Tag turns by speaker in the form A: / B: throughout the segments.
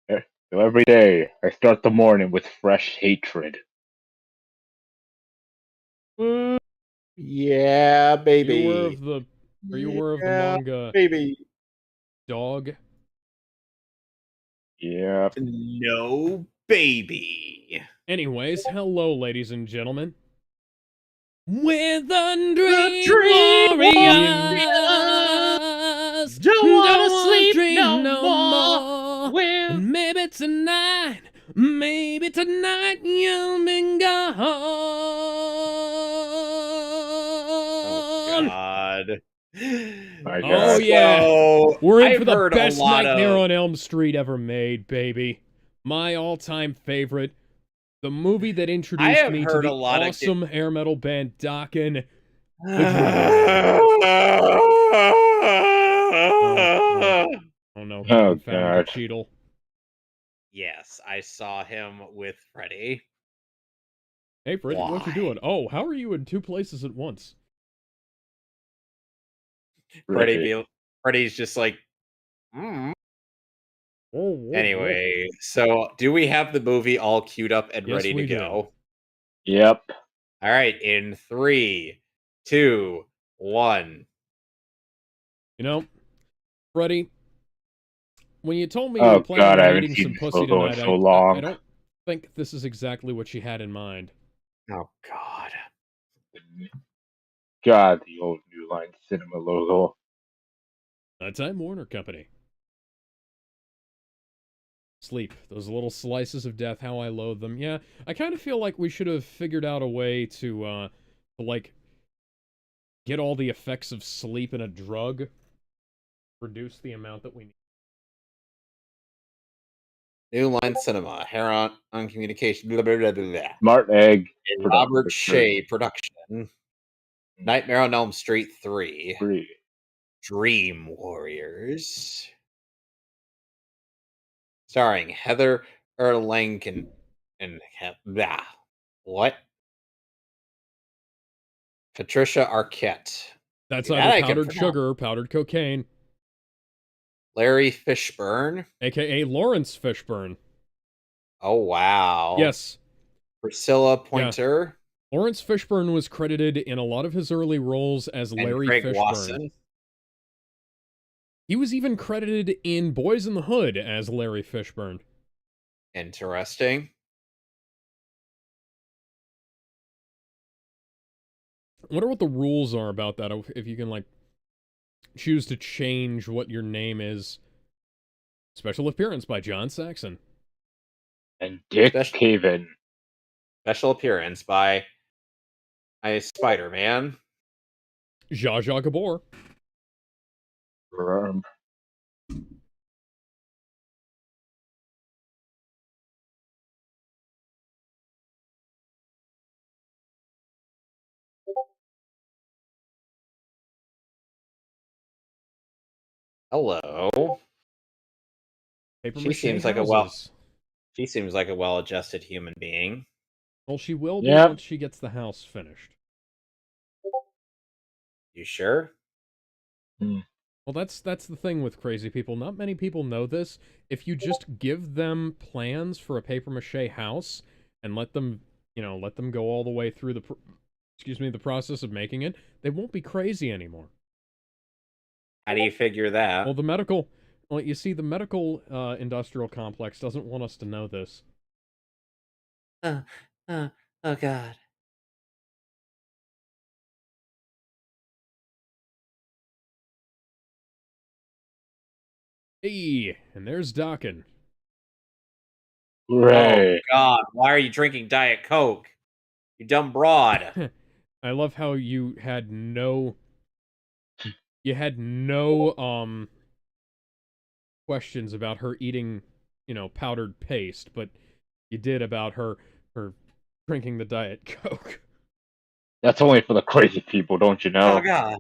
A: So every day, I start the morning with fresh hatred.
B: Mm, yeah,
C: You aware
B: baby.
C: of the? Are you aware of the
B: Yeah,
C: manga
B: baby.
C: Dog?
A: Yeah.
B: No, baby.
C: Anyways, hello, ladies and gentlemen. We're the
B: The
C: Dream
B: Dream
C: Warriors.
B: Warriors don't
C: Don't
B: wanna
C: wanna
B: sleep
C: dream
B: no
C: no
B: more.
C: more.
B: Well,
C: And maybe tonight you'll be
B: oh
C: gone.
B: God.
A: My
C: Oh
A: God.
C: yeah,
B: So
C: we're in for
B: I've
C: the
B: heard a
C: best
B: lot
C: Nightmare
B: of.
C: on Elm Street ever made, baby. My all-time favorite. The movie that
B: I
C: introduced
B: have
C: me to
B: heard a
C: the
B: lot of.
C: awesome hair metal band Dokken, the Dream Warriors. Oh, oh, oh no,
A: Oh
C: Kevin found the
A: God.
C: Cheetle.
B: Yes, I saw him with Freddie.
C: Hey, Freddy, what you
B: Why?
C: doing? Oh, how are you in two places at once?
B: Freddie
A: Really.
B: be Freddie's just like, "Mm."
C: Whoa, whoa, whoa.
B: Anyway, so do we have the movie all queued up and
C: Yes,
B: ready to
C: we do.
B: go?
A: Yep.
B: All right, in three, two, one.
C: You know, Freddy, when you told me you were
A: Oh
C: planning
A: God, I
C: on
A: haven't
C: eating
A: seen
C: some
A: this
C: pussy
A: logo in
C: tonight,
A: so
C: I
A: long.
C: don't think this is exactly what she had in mind.
B: Oh God.
A: God, the old New Line Cinema logo.
C: Time Warner Company. Sleep. Those little slices of death, how I loathe them. Yeah, I kind of feel like we should have figured out a way to get all the effects of sleep in a drug, reduce the amount that we need.
B: New Line Cinema, Heron on Communication, blah, blah, blah, blah, blah.
A: Smart Egg
B: A Robert
A: Production.
B: Shea production. Nightmare on Elm Street 3.
A: Free.
B: Dream Warriors. Starring Heather Erlangen and blah. What? Patricia Arquette.
C: That's
B: That
C: either
B: I can
C: powdered
B: pronounce.
C: sugar or powdered cocaine,
B: Larry Fishburne.
C: aka Lawrence Fishburne.
B: Oh wow.
C: Yes,
B: Priscilla
C: yeah.
B: Pointer
C: Lawrence Fishburne was credited in a lot of his early roles as
B: and
C: Larry
B: Craig
C: Fishburne.
B: Wasson.
C: He was even credited in Boys in the Hood as Larry Fishburne.
B: Interesting.
C: I wonder what the rules are about that, if you can, like, choose to change what your name is. Special appearance by John Saxon.
A: And Dick
B: Special,
A: Caven.
B: special appearance by Spider-Man.
C: Zsa Zsa Gabor.
A: Um,
B: Hello.
C: Paper
B: She
C: mache
B: seems like a well
C: houses.
B: she seems like a well-adjusted human being.
C: Well, she will be
A: yep.
C: once she gets the house finished.
B: You sure?
A: Hmm.
C: Well, that's the thing with crazy people. Not many people know this. If you just give them plans for a paper mache house and let them go all the way through the process of making it, they won't be crazy anymore.
B: How do you figure that?
C: Well, you see, the medical industrial complex doesn't want us to know this.
B: Uh, oh God.
C: Hey, and there's Dokken.
B: Oh
A: Hooray.
B: God. Why are you drinking Diet Coke? You dumb broad.
C: I love how you had no questions about her eating, powdered paste, but you did about her drinking the Diet Coke.
A: That's only for the crazy people, don't you
B: Oh
A: know?
B: God.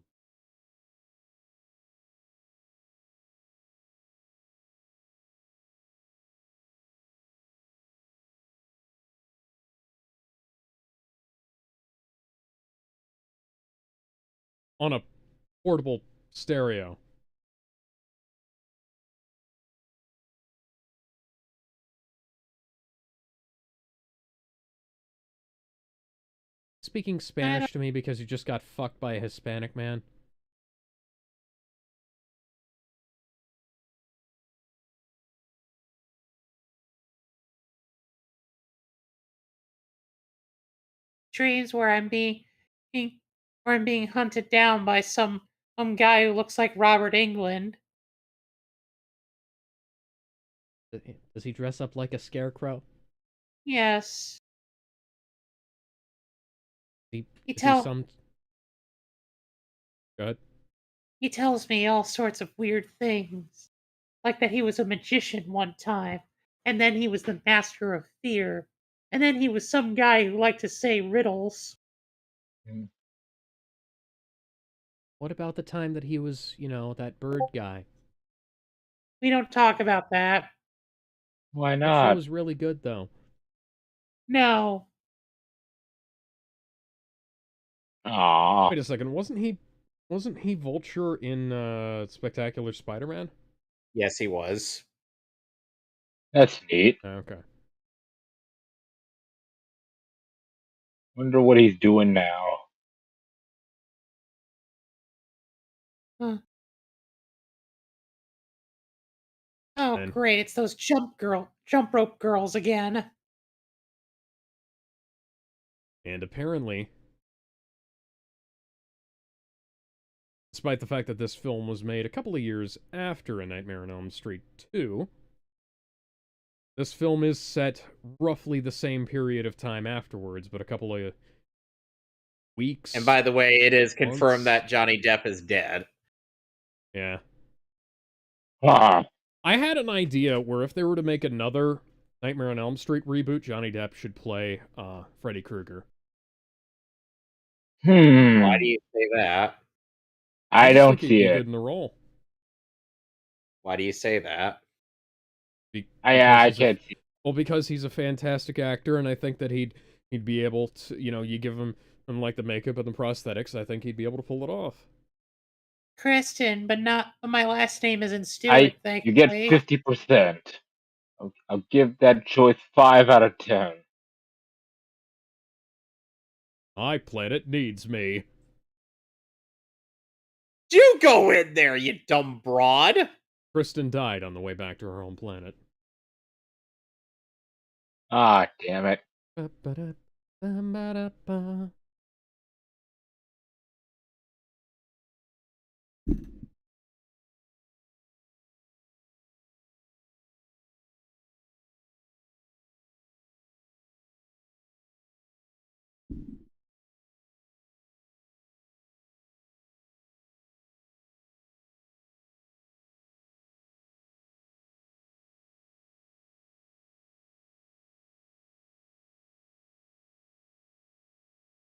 C: On a portable stereo. speaking Spanish to me because you just got fucked by a Hispanic man?
D: Dreams where I'm being hunted down by some guy who looks like Robert England.
C: Does he dress up like a scarecrow?
D: Yes.
C: He,
D: He
C: is he
D: tell
C: some... Go ahead.
D: he tells me all sorts of weird things. Like that he was a magician one time, and then he was the master of fear, and then he was some guy who liked to say riddles.
A: Mm.
C: What about the time that he was, that bird guy?
D: We don't talk about that.
A: Why
C: That show
A: not?
C: was really good, though.
D: No.
A: Aw,
C: Wait a second, wasn't he Vulture in Spectacular Spider-Man?
B: Yes, he was.
A: that's neat.
C: Okay.
A: Wonder what he's doing now.
D: Huh. Oh,
C: And
D: great! It's those jump rope girls again.
C: apparently, despite the fact that this film was made a couple of years after A Nightmare on Elm Street 2, this film is set roughly the same period of time afterwards, but a couple of weeks.
B: And by the way, it is
C: months.
B: confirmed that Johnny Depp is dead.
C: Yeah.
A: Ah,
C: I had an idea where if they were to make another Nightmare on Elm Street reboot, Johnny Depp should play Freddy Krueger.
B: Why do you say that?
C: I
A: I
C: just
A: don't
C: think he'd
A: see
C: be
A: it.
C: good in the role.
B: Why do you say that?
A: I can't see.
C: Because he's a fantastic actor, and I think that he'd be able to, you give him like the makeup and the prosthetics, I think he'd be able to pull it off.
D: Kristen, but my last name isn't Stewart,
A: You get
D: thankfully.
A: 50%. I'll give that choice 5 out of 10.
C: My planet needs me.
B: You go in there, you dumb broad!
C: Kristen died on the way back to her home planet.
A: Ah, damn it.
C: Ba-ba-da-ba-ba-da-ba.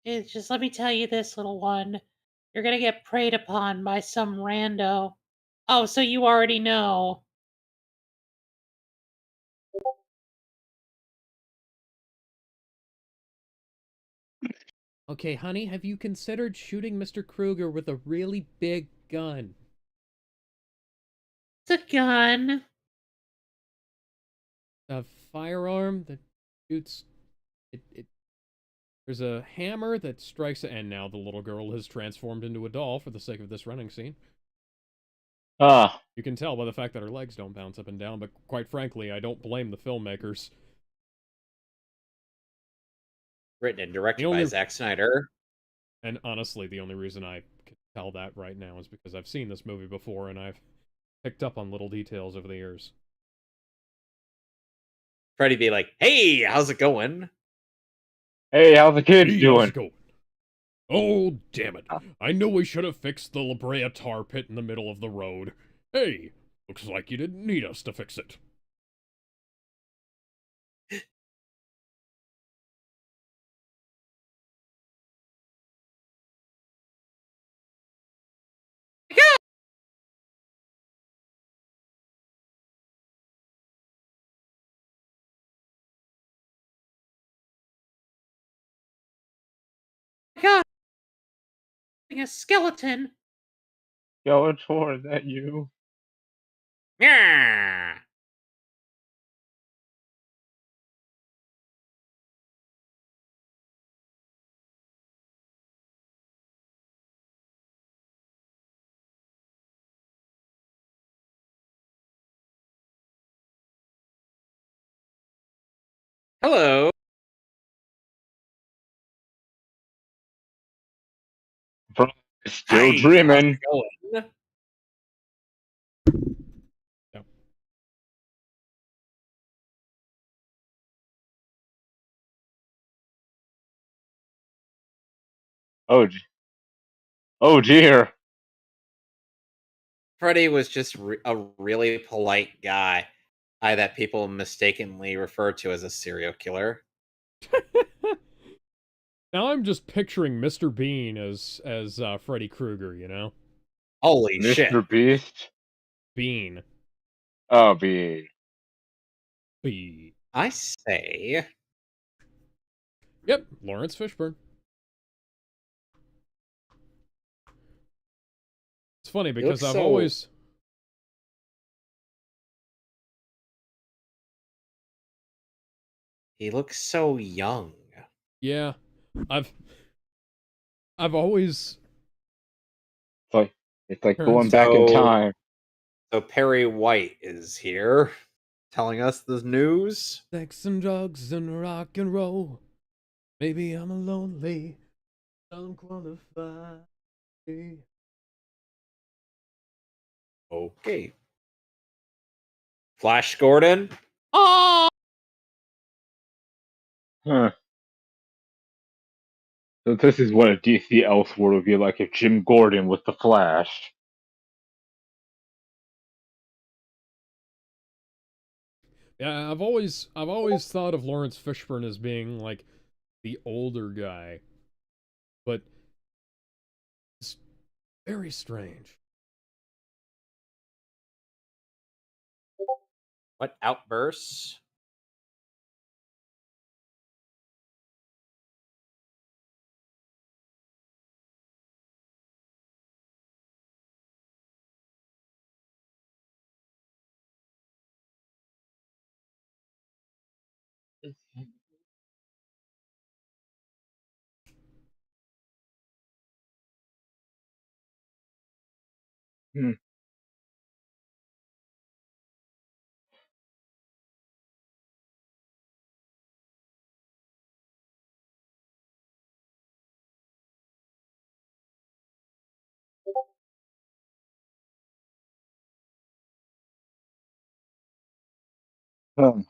D: It's just let me tell you this, little one. You're gonna get preyed upon by some rando. Oh, so you already know.
C: Okay, honey, have you considered shooting Mr. Krueger with a really big gun?
D: It's a gun.
C: A firearm that shoots... There's a hammer that strikes... And now the little girl has transformed into a doll for the sake of this running scene.
A: Ah,
C: You can tell by the fact that her legs don't bounce up and down, but quite frankly, I don't blame the filmmakers.
B: Written and directed
C: The only-
B: by Zack Snyder.
C: And honestly, the only reason I can tell that right now is because I've seen this movie before and I've picked up on little details over the years.
B: Freddy be like, hey, how's it going?
A: hey, how's the kids
C: Hey, how's
A: doing?
C: it going? Oh, damn it. I know we should have fixed the La Brea tar pit in the middle of the road. Hey, looks like you didn't need us to fix it.
D: God, a skeleton.
A: Skeletor, is that you?
B: Yeah. Hello.
A: Still
B: Hi.
A: dreaming.
B: How's it going?
C: Yep.
A: Oh dear.
B: Freddy was just a really polite guy that people mistakenly refer to as a serial killer.
C: Now I'm just picturing Mr. Bean as Freddy Krueger, you know?
B: Holy shit.
A: Mr. Beast.
C: Bean.
A: Oh, Bean.
C: Bean.
B: I say.
C: Yep, Lawrence Fishburne. It's funny because I've always...
B: He looks so young.
C: Yeah, I've always...
A: It's like
C: Turns
A: going back in
B: So,
A: time.
B: so Perry White is here telling us the news.
C: Sex and drugs and rock and roll. Maybe I'm a lonely, unqualified.
B: Okay. Flash Gordon. Oh!
A: Huh. So this is what a DC Elseworld would be like if Jim Gordon was the Flash.
C: Yeah, I've always thought of Lawrence Fishburne as being like the older guy, but it's very strange.
B: What outbursts?
A: Hmm. Huh.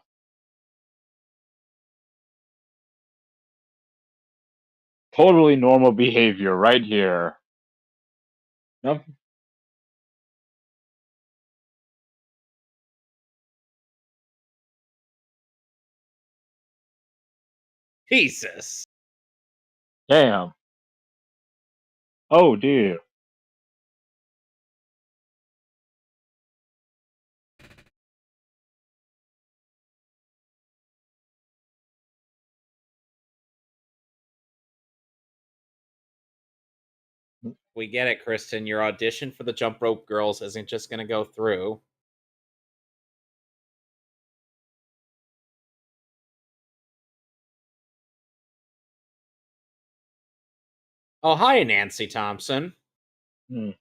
A: Totally normal behavior right here. Nope.
B: Jesus.
A: Damn. Oh dear.
B: We get it, Kristen. Your audition for the Jump Rope Girls isn't just going to go through. Oh, hi, Nancy Thompson.
A: Hmm.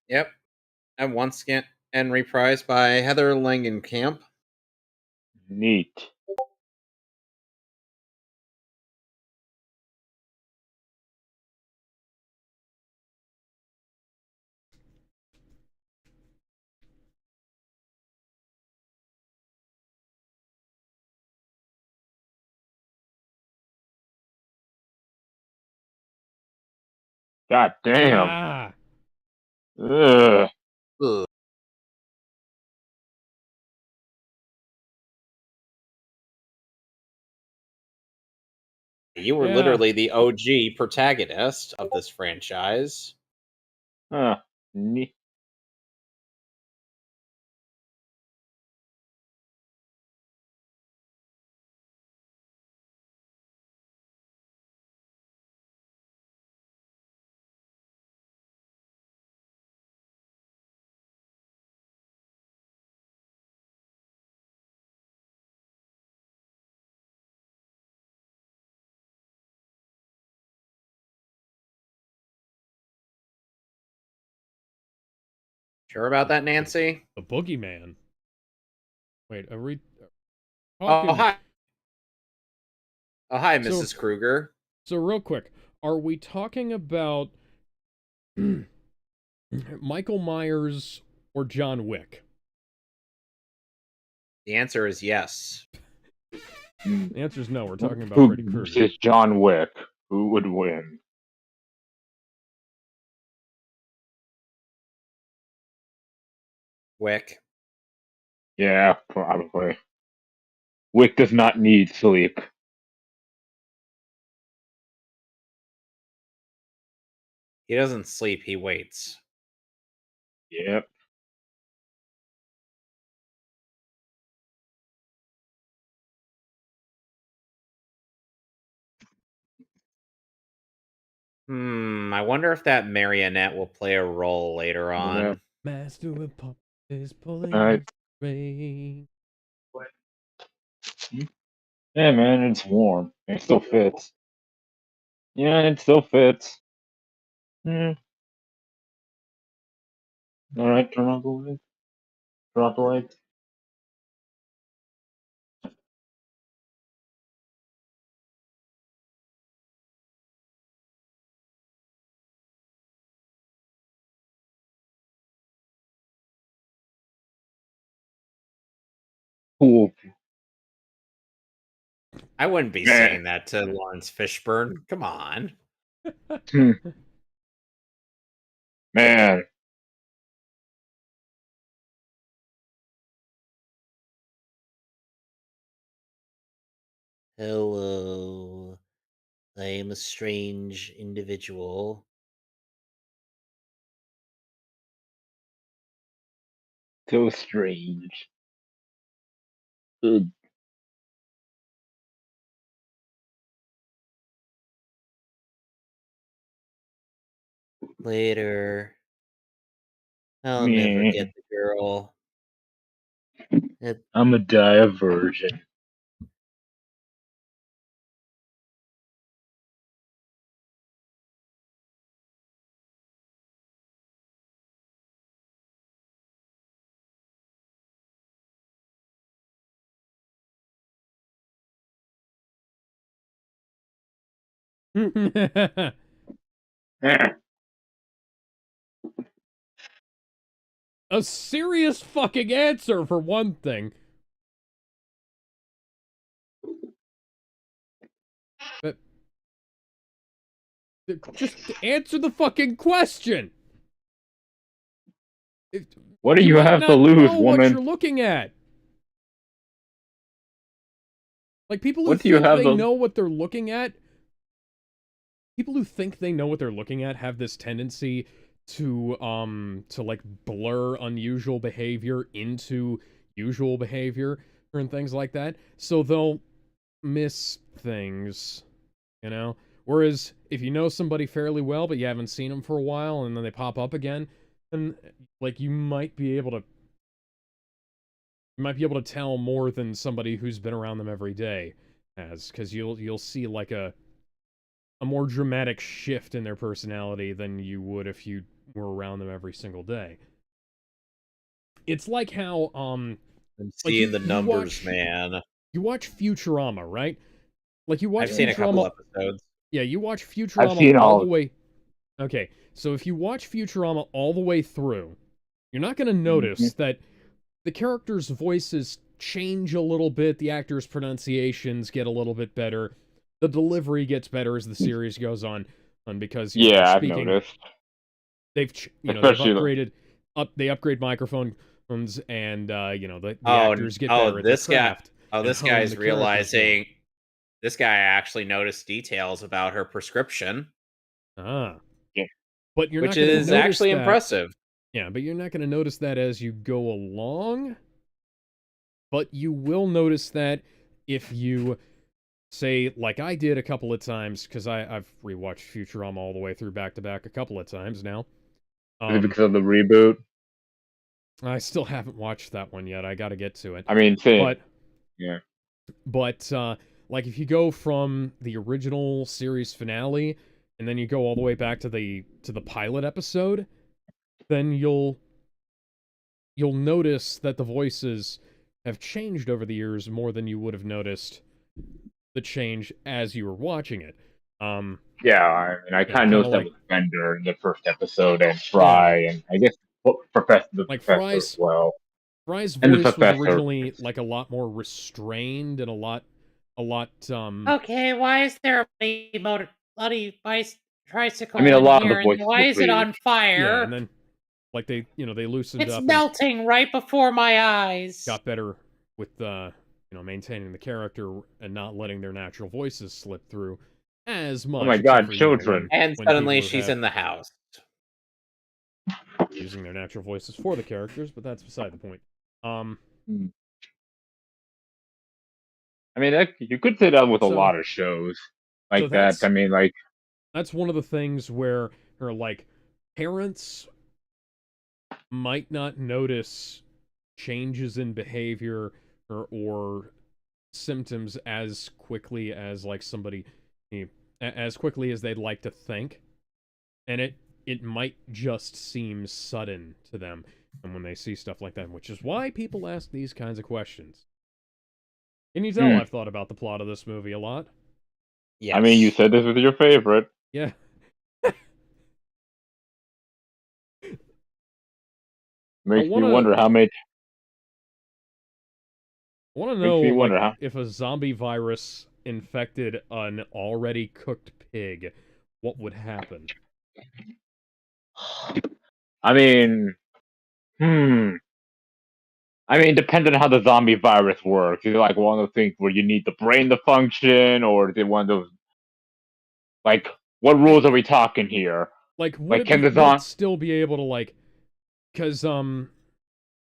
B: Yep. And once again, and reprised by Heather Langenkamp.
A: Neat. God damn.
C: Ah,
A: Ugh.
B: Ugh. You were
C: yeah.
B: literally the OG protagonist of this franchise.
A: Huh. Neat.
B: Sure about that, Nancy?
C: The boogeyman. Wait, are we
B: Oh,
C: talking?
B: hi. Oh, hi,
C: So-
B: Mrs. Kruger.
C: So real quick, are we talking about Michael Myers or John Wick?
B: The answer is yes.
C: The answer is no. We're talking about
A: Who
C: Freddy Krueger.
A: versus John Wick? Who would win?
B: Wick.
A: Yeah, probably. Wick does not need sleep.
B: He doesn't sleep, he waits.
A: Yep.
B: I wonder if that marionette will play a role later on.
A: Yeah.
C: Master of Pop is pulling
A: Alright.
C: his rein.
A: Yeah, man, it's warm. It still fits. Yeah, it still fits. Hmm. Alright, turn off the light. Turn off the lights. Cool.
B: I wouldn't be
A: Yeah.
B: saying that to Lawrence Fishburne. Come on.
A: Man.
B: Hello. I am a strange individual.
A: So strange. Ugh.
B: Later. I'll
A: Meh.
B: never get the girl.
A: I'm a die a virgin.
C: A serious fucking answer for one thing. But just answer the fucking question.
A: What do you
C: might
A: have
C: not
A: to lose,
C: know what
A: woman?
C: you're looking at. Like people who
A: What do you
C: think
A: have
C: they
A: to-
C: know what they're looking at. People who think they know what they're looking at have this tendency to like blur unusual behavior into usual behavior and things like that. So they'll miss things, you know? Whereas if you know somebody fairly well but you haven't seen them for a while and then they pop up again, then like you might be able to tell more than somebody who's been around them every day has, because you'll see like a more dramatic shift in their personality than you would if you were around them every single day. It's like how
B: I'm
C: like
B: seeing the numbers,
C: watch,
B: man.
C: You watch Futurama, right? Like you watch
B: I've seen a couple
C: Futurama.
B: episodes.
C: Yeah, you watch Futurama
A: I've seen all
C: the
A: of
C: way. Okay, so if you watch Futurama all the way through, you're not going to notice that the characters' voices change a little bit, the actors' pronunciations get a little bit better, the delivery gets better as the series goes on, and because you know,
A: Yeah,
C: they're
A: I've
C: speaking,
A: noticed.
C: they've
A: Especially
C: they upgrade microphones, and you know the
B: Oh,
C: actors get
B: oh,
C: better at
B: this
C: their
B: guy.
C: craft.
B: Oh,
C: and
B: this
C: hone
B: guy's
C: the characters more.
B: realizing. This guy actually noticed details about her prescription,
C: Ah.
A: Yeah.
C: But you're
B: which
C: not going to
B: is
C: notice
B: actually
C: that.
B: impressive.
C: Yeah, but you're not going to notice that as you go along. But you will notice that if you say, like I did a couple of times, because I've rewatched Futurama all the way through back to back a couple of times now.
A: Is it because of the reboot?
C: I still haven't watched that one yet. I got to get to it.
A: I mean, same.
C: But
A: Yeah.
C: But like if you go from the original series finale and then you go all the way back to the pilot episode, then you'll you'll notice that the voices have changed over the years more than you would have noticed the change as you were watching it.
A: Yeah, I mean, I
C: Yeah,
A: kind of
C: kinda
A: noticed that
C: like
A: with Bender in the first episode, and Fry, and I guess the
C: like
A: professor as well.
C: Fry's
A: And the
C: voice was
A: professor.
C: originally like a lot more restrained and a lot
D: Okay, why is there a bloody
A: I
D: tricycle
A: mean, a
D: in
A: lot of the
D: here, and
A: voices
D: why
A: were
D: is it
A: pretty.
D: on
C: yeah, and
D: fire?
C: then like they loosened
D: It's
C: up and
D: melting right before my eyes.
C: got better with maintaining the character and not letting their natural voices slip through as
A: Oh
C: much,
A: my
C: except
A: God,
C: for
A: children!
B: And
C: when
B: suddenly
C: people
B: she's
C: have
B: in the house.
C: using their natural voices for the characters, but that's beside the point.
A: Hmm. I mean, you could say that with a
C: So
A: lot of shows
C: so
A: like that. I mean, like,
C: that's one of the things where her like parents might not notice changes in behavior or symptoms as quickly as like somebody as quickly as they'd like to think, and it might just seem sudden to them, and when they see stuff like that, which is why people ask these kinds of questions. Can you tell
A: hmm.
C: I've thought about the plot of this movie a lot?
B: Yes.
A: I mean, you said this was your favorite.
C: Yeah.
A: Makes me
C: wanna
A: wonder how many.
C: I want to
A: Makes
C: know,
A: me
C: like,
A: wonder how.
C: if a zombie virus infected an already cooked pig, what would happen?
A: I mean, hmm. I mean, depending on how the zombie virus works, is it like one of those things where you need the brain to function, or is it one of those like what rules are we talking here?
C: Like,
A: Like, can the
C: would it
A: zombie?
C: still be able to, like, cause,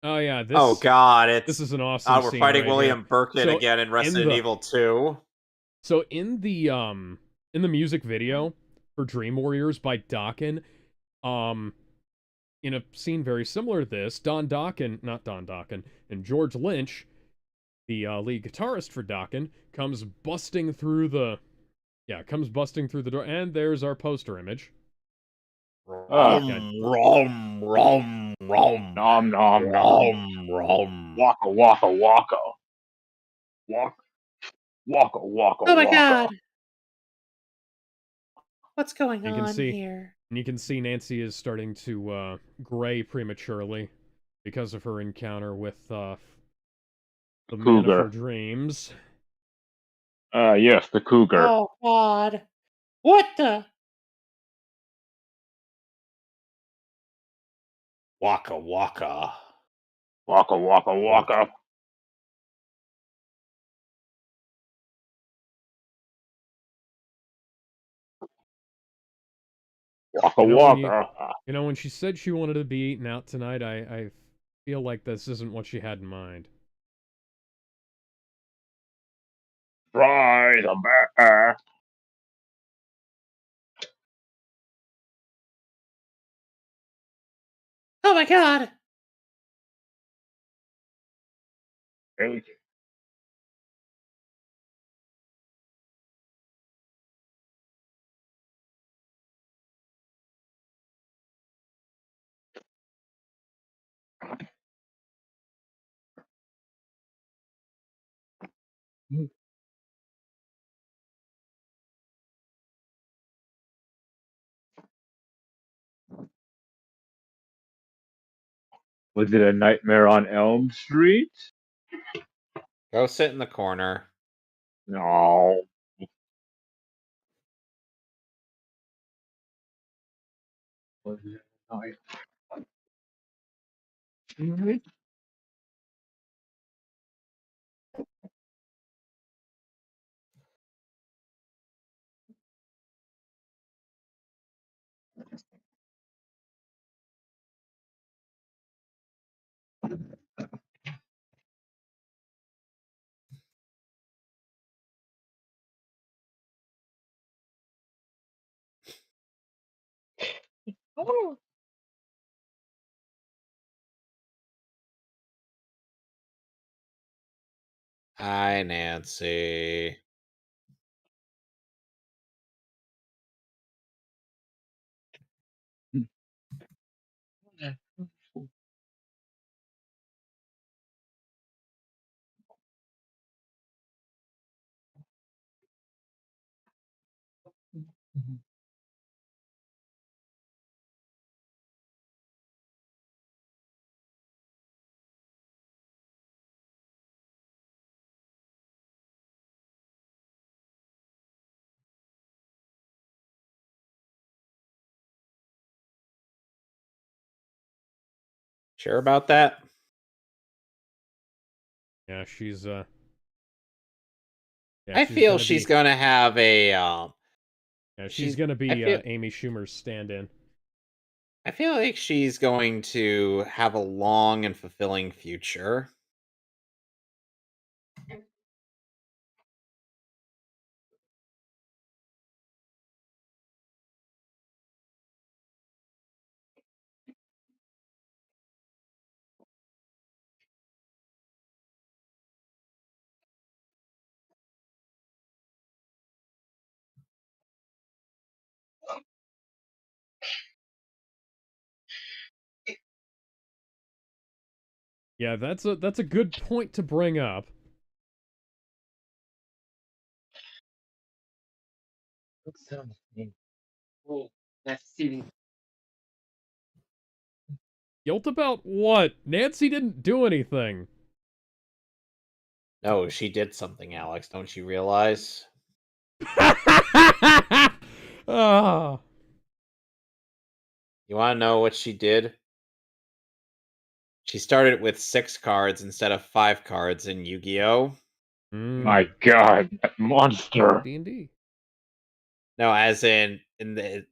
C: oh yeah,
B: Oh God,
C: this is an
B: oh,
C: awesome
B: we're
C: scene
B: fighting
C: right here.
B: William Birkin
C: So,
B: again in
C: in
B: Resident
C: the,
B: Evil 2.
C: so in the music video for Dream Warriors by Dokken, um, in a scene very similar to this, not Don Dokken, and George Lynch, the lead guitarist for Dokken, comes busting through the door, and there's our poster image.
A: Ah,
C: Yeah,
B: Rom, rom, rom,
A: nom nom nom.
B: rom, rom.
A: Waka waka waka. Waka waka waka
D: Oh my
A: waka.
D: god, what's going
C: you can
D: on
C: see,
D: here?
C: and you can see Nancy is starting to gray prematurely because of her encounter with the man of her
A: Cougar.
C: dreams.
A: Yes, the cougar.
D: Oh god. What the?
B: Waka waka.
A: Waka waka waka. Waka
C: You know when you
A: waka.
C: you know when she said she wanted to be eaten out tonight, I feel like this isn't what she had in mind.
A: Fry the bear.
D: Oh my god.
A: Was it a Nightmare on Elm Street?
B: Go sit in the corner.
A: No. Was it a night?
B: Hi, Nancy. Sure about that?
C: Yeah, she's yeah,
B: I
C: she's
B: feel
C: gonna
B: she's
C: be
B: gonna have a
C: yeah, she's
B: she's
C: gonna
B: I
C: be
B: feel
C: Amy Schumer's stand-in.
B: I feel like she's going to have a long and fulfilling future.
C: Yeah, that's a good point to bring up. Guilt about what? Nancy didn't do anything.
B: No, she did something, Alex. Don't you realize?
C: Ah.
B: You want to know what she did? She started with 6 cards instead of 5 cards in Yu-Gi-Oh.
A: My God, that monster!
C: D&D.
B: No, as in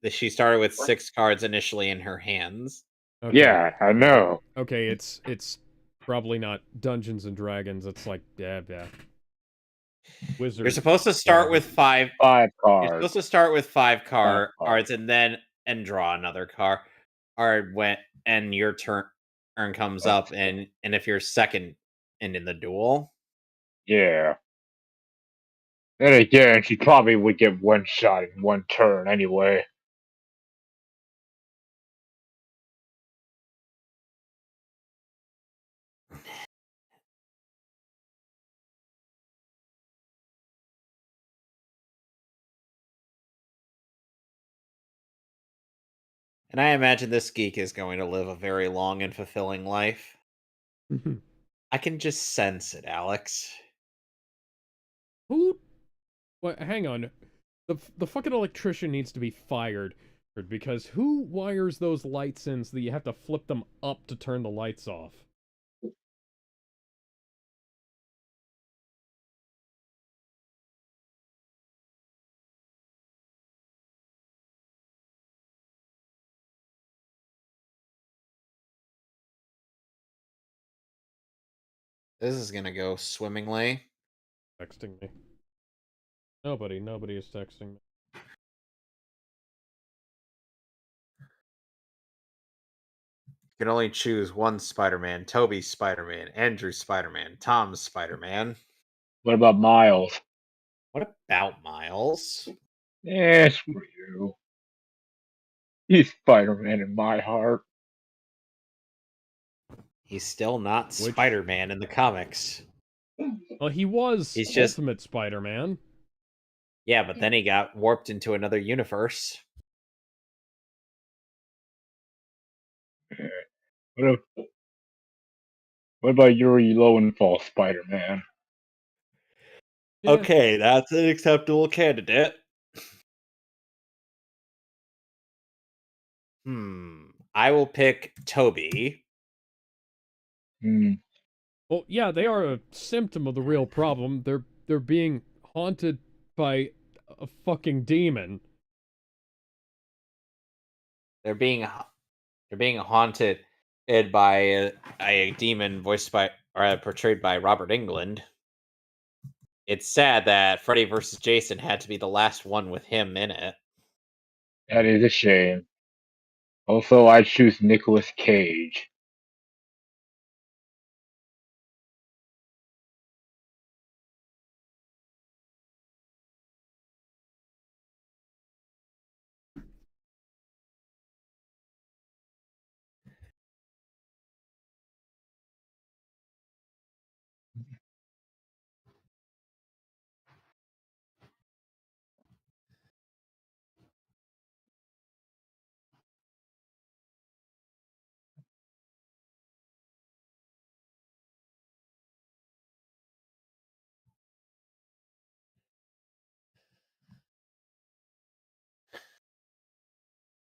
B: she started with 6 cards initially in her hands.
C: Okay.
A: Yeah, I know.
C: Okay, it's probably not Dungeons and Dragons. It's like yeah. Wizards.
B: You're supposed to start with 5.
A: 5
B: You're
A: cards.
B: supposed to start with 5
A: cards.
B: cards and then draw another card. Or when and your turn comes up and if you're second and in the duel.
A: Yeah. Then again, she probably would get one shot in one turn anyway.
B: And I imagine this geek is going to live a very long and fulfilling life. I can just sense it, Alex.
C: Who? What? Hang on. The fucking electrician needs to be fired because who wires those lights in so that you have to flip them up to turn the lights off?
B: This is gonna go swimmingly.
C: Texting me. Nobody is texting me.
B: You can only choose one Spider-Man. Toby's Spider-Man, Andrew's Spider-Man, Tom's Spider-Man.
A: What about Miles?
B: What about Miles?
A: Eh, screw you. He's Spider-Man in my heart.
B: He's still not
C: Which-
B: Spider-Man in the comics.
C: Well, he was
B: He's just-
C: Ultimate Spider-Man.
B: Yeah, but then he got warped into another universe.
A: What, what about Yuri Lowenthal Spider-Man?
C: Yeah.
B: Okay, that's an acceptable candidate. I will pick Toby.
C: Well, yeah, they are a symptom of the real problem. They're being haunted by a fucking demon.
B: They're being haunted by a demon voiced by or portrayed by Robert Englund. It's sad that Freddy vs. Jason had to be the last one with him in it.
A: That is a shame. Also, I choose Nicolas Cage.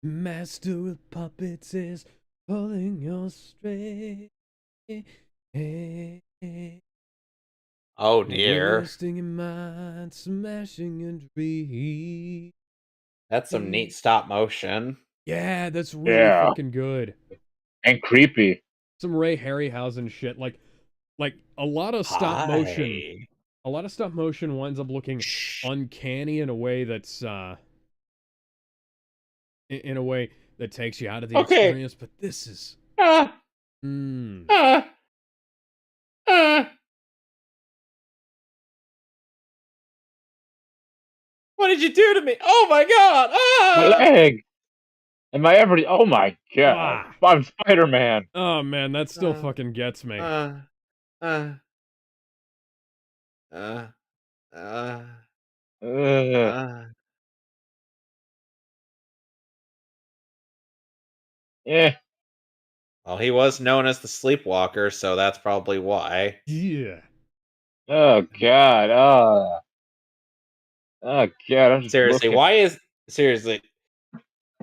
C: Master of puppets is pulling your string.
B: Oh dear.
C: Wasting your mind, smashing your dream.
B: That's some neat stop motion.
C: Yeah, that's really
A: Yeah.
C: fucking good.
A: And creepy.
C: Some Ray Harryhausen shit. Like a lot of stop motion.
B: Hi.
C: A lot of stop motion winds up looking uncanny in a way that's in a way that takes you out of the
B: Okay.
C: experience. But this is
B: Ah,
C: mm,
B: ah, ah. What did you do to me? Oh my god!
A: My
B: Ah!
A: leg! Am I ever... Oh my god.
C: Ah.
A: I'm Spider-Man.
C: oh man, that still fucking gets me.
B: Uh, uh, uh, uh,
A: Ugh.
B: uh.
A: Eh.
B: Well, he was known as the Sleepwalker, so that's probably why.
C: Yeah.
A: Oh god. Oh god. I'm just
B: Seriously,
A: looking.
B: seriously?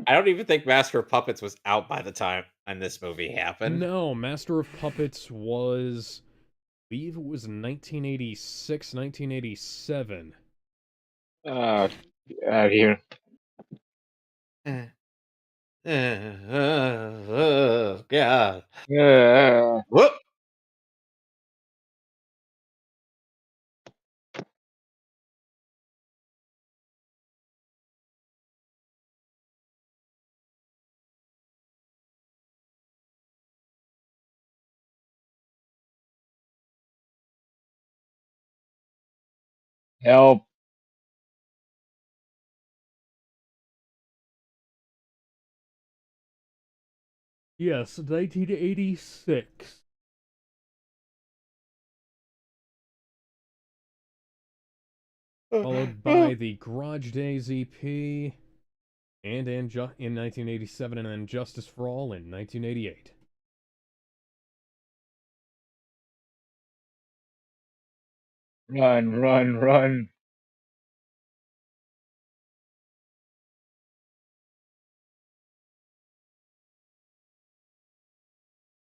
B: I don't even think Master of Puppets was out by the time and this movie happened.
C: No, Master of Puppets was, I believe it was 1986, 1987.
A: Out here.
B: God.
A: Uh,
B: Whoop.
A: help.
C: Yes, 1986. Followed by the Garage Days EP, and in 1987, and then Justice for All in 1988.
A: Run, run, run.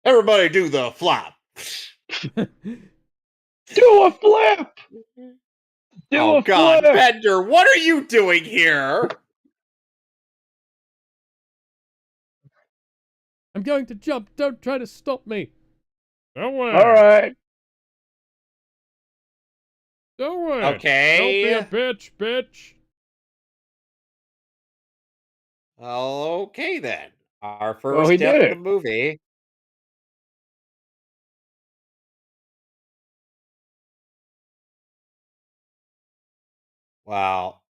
B: Everybody do the flop.
A: Do a flip! Do
B: Oh
A: a
B: God,
A: flip!
B: Bender, what are you doing here?
C: I'm going to jump. Don't try to stop me. Don't worry.
A: Alright.
C: Don't worry.
B: Okay.
C: Don't be a bitch.
B: Okay then. Our
A: Oh,
B: first
A: he
B: death
A: did
B: of the
A: it.
B: movie. Wow.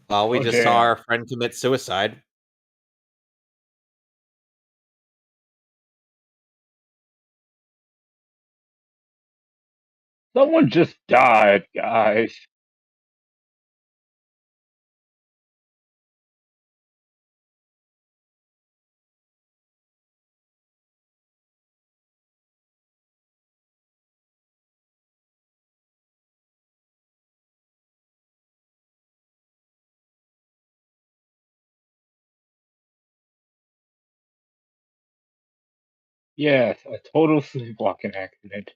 B: Well, we
A: Oh,
B: just saw
A: damn.
B: our friend commit suicide.
A: Someone just died, guys. Yes, a total sleepwalking accident.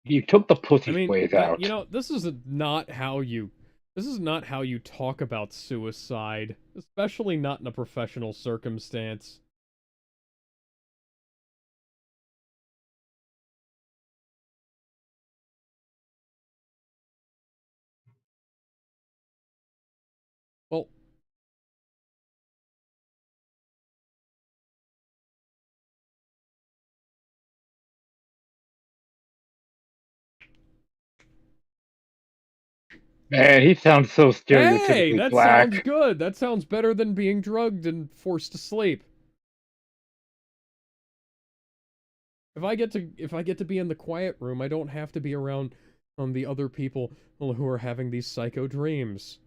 A: He took the pussy
C: I mean,
A: ways out.
C: this is not how you. This is not how you talk about suicide, especially not in a professional circumstance. Well,
A: Man, he sounds so
C: hey,
A: stereotypically
C: that
A: black.
C: sounds good. That sounds better than being drugged and forced to sleep. If I get to be in the quiet room, I don't have to be around the other people who are having these psycho dreams.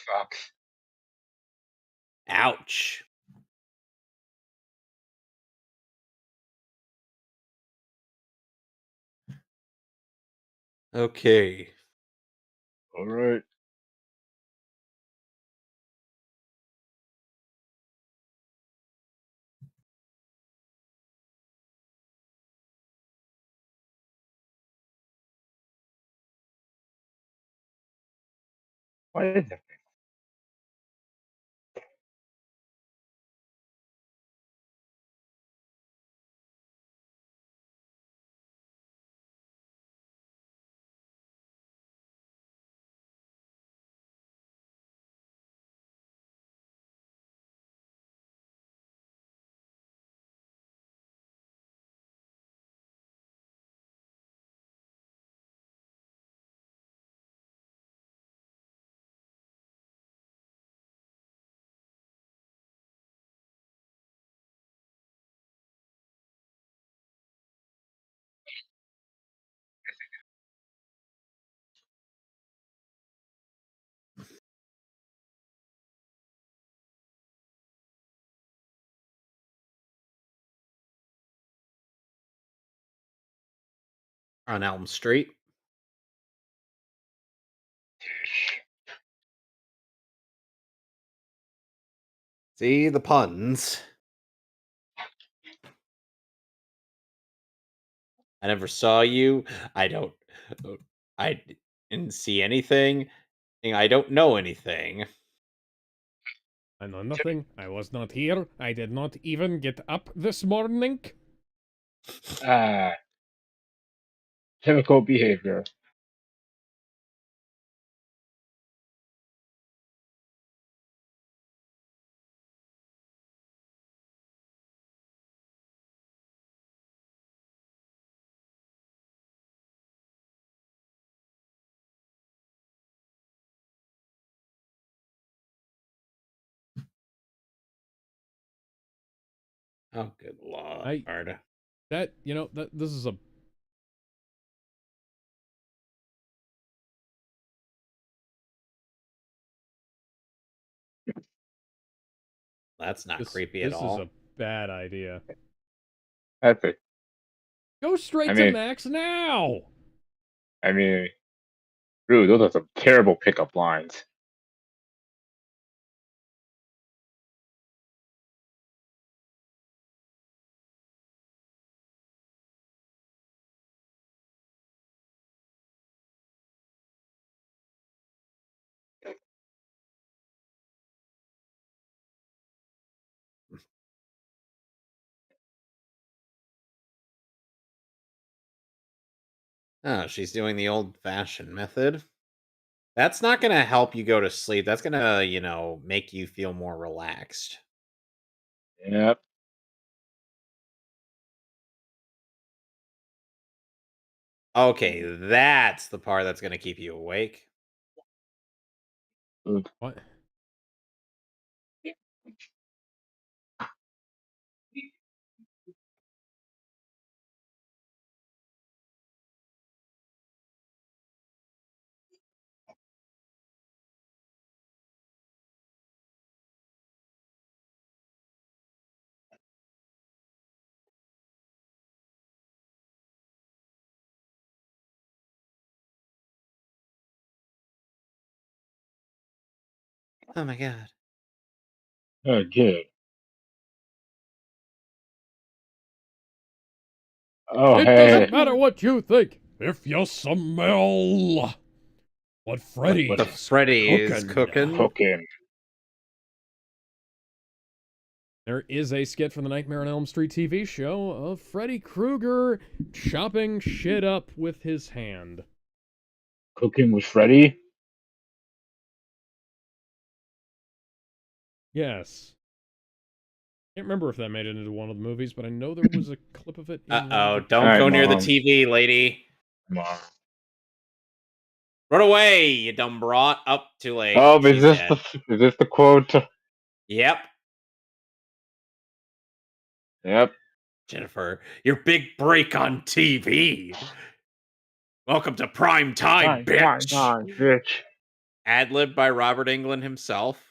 A: sucks.
B: Ouch. Okay.
A: All right. Why is that?
B: On Elm Street. See the puns. I never saw you. I don't. I didn't see anything. I don't know anything.
C: I know nothing. I was not here. I did not even get up this morning.
A: Typical behavior.
B: Oh, good lord.
C: That this is a
B: That's not
C: this
B: creepy
C: this
B: at
C: is
B: all.
C: a bad idea.
A: That's it.
C: Go straight
A: I
C: to
A: mean-
C: Max now.
A: I mean, dude, those are some terrible pickup lines.
B: Oh, she's doing the old-fashioned method. That's not gonna help you go to sleep. That's gonna, make you feel more relaxed.
A: Yep.
B: Okay, that's the part that's gonna keep you awake.
C: What?
B: Oh my god.
A: Oh, good. Oh,
C: It
A: hey.
C: doesn't matter what you think. If you smell what Freddy
B: The Freddy is cooking.
A: Cooking.
C: There is a skit from the Nightmare on Elm Street TV show of Freddy Krueger chopping shit up with his hand.
A: Cooking with Freddy?
C: Yes. Can't remember if that made it into one of the movies, but I know there was a clip of it.
B: Uh-oh, don't
A: Alright,
B: go near the
A: Mom.
B: TV, lady.
A: Come on.
B: Run away, you dumb brat. Up, too late.
A: Oh,
B: She's dead.
A: is this the quote?
B: Yep.
A: Yep.
B: Jennifer, your big break on TV. Welcome to prime time, bitch.
A: Fine, bitch.
B: ad-libbed by Robert Englund himself.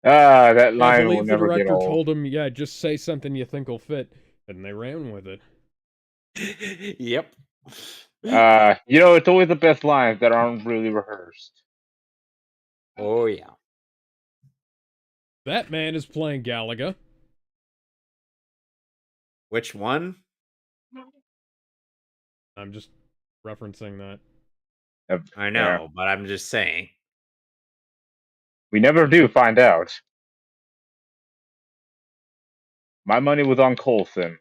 A: That
C: I
A: line will
C: believe the
A: never get
C: director
A: old.
C: told him, yeah, just say something you think will fit, and they ran with it.
B: Yep.
A: It's always the best lines that aren't really rehearsed.
B: Oh yeah.
C: That man is playing Galaga.
B: Which one?
C: I'm just referencing that.
B: I know, but I'm just saying.
A: We never do find out. My money was on Coulson.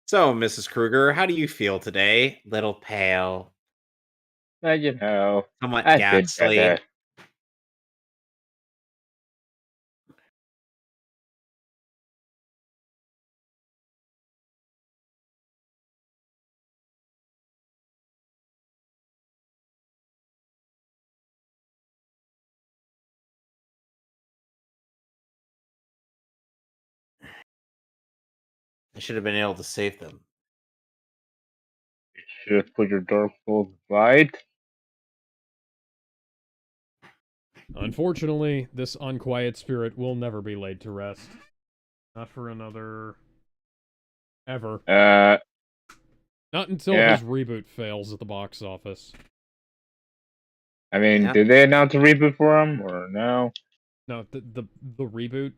B: So, Mrs. Kruger, how do you feel today? Little pale, somewhat
A: I've been
B: ghastly.
A: better.
B: I should have been able to save them.
A: Should have put your dark souls aside.
C: Unfortunately, this unquiet spirit will never be laid to rest. Not for another... ever. Not until his reboot fails at the box office.
A: I mean,
B: Yeah.
A: did they announce a reboot for him, or no?
C: No, the reboot?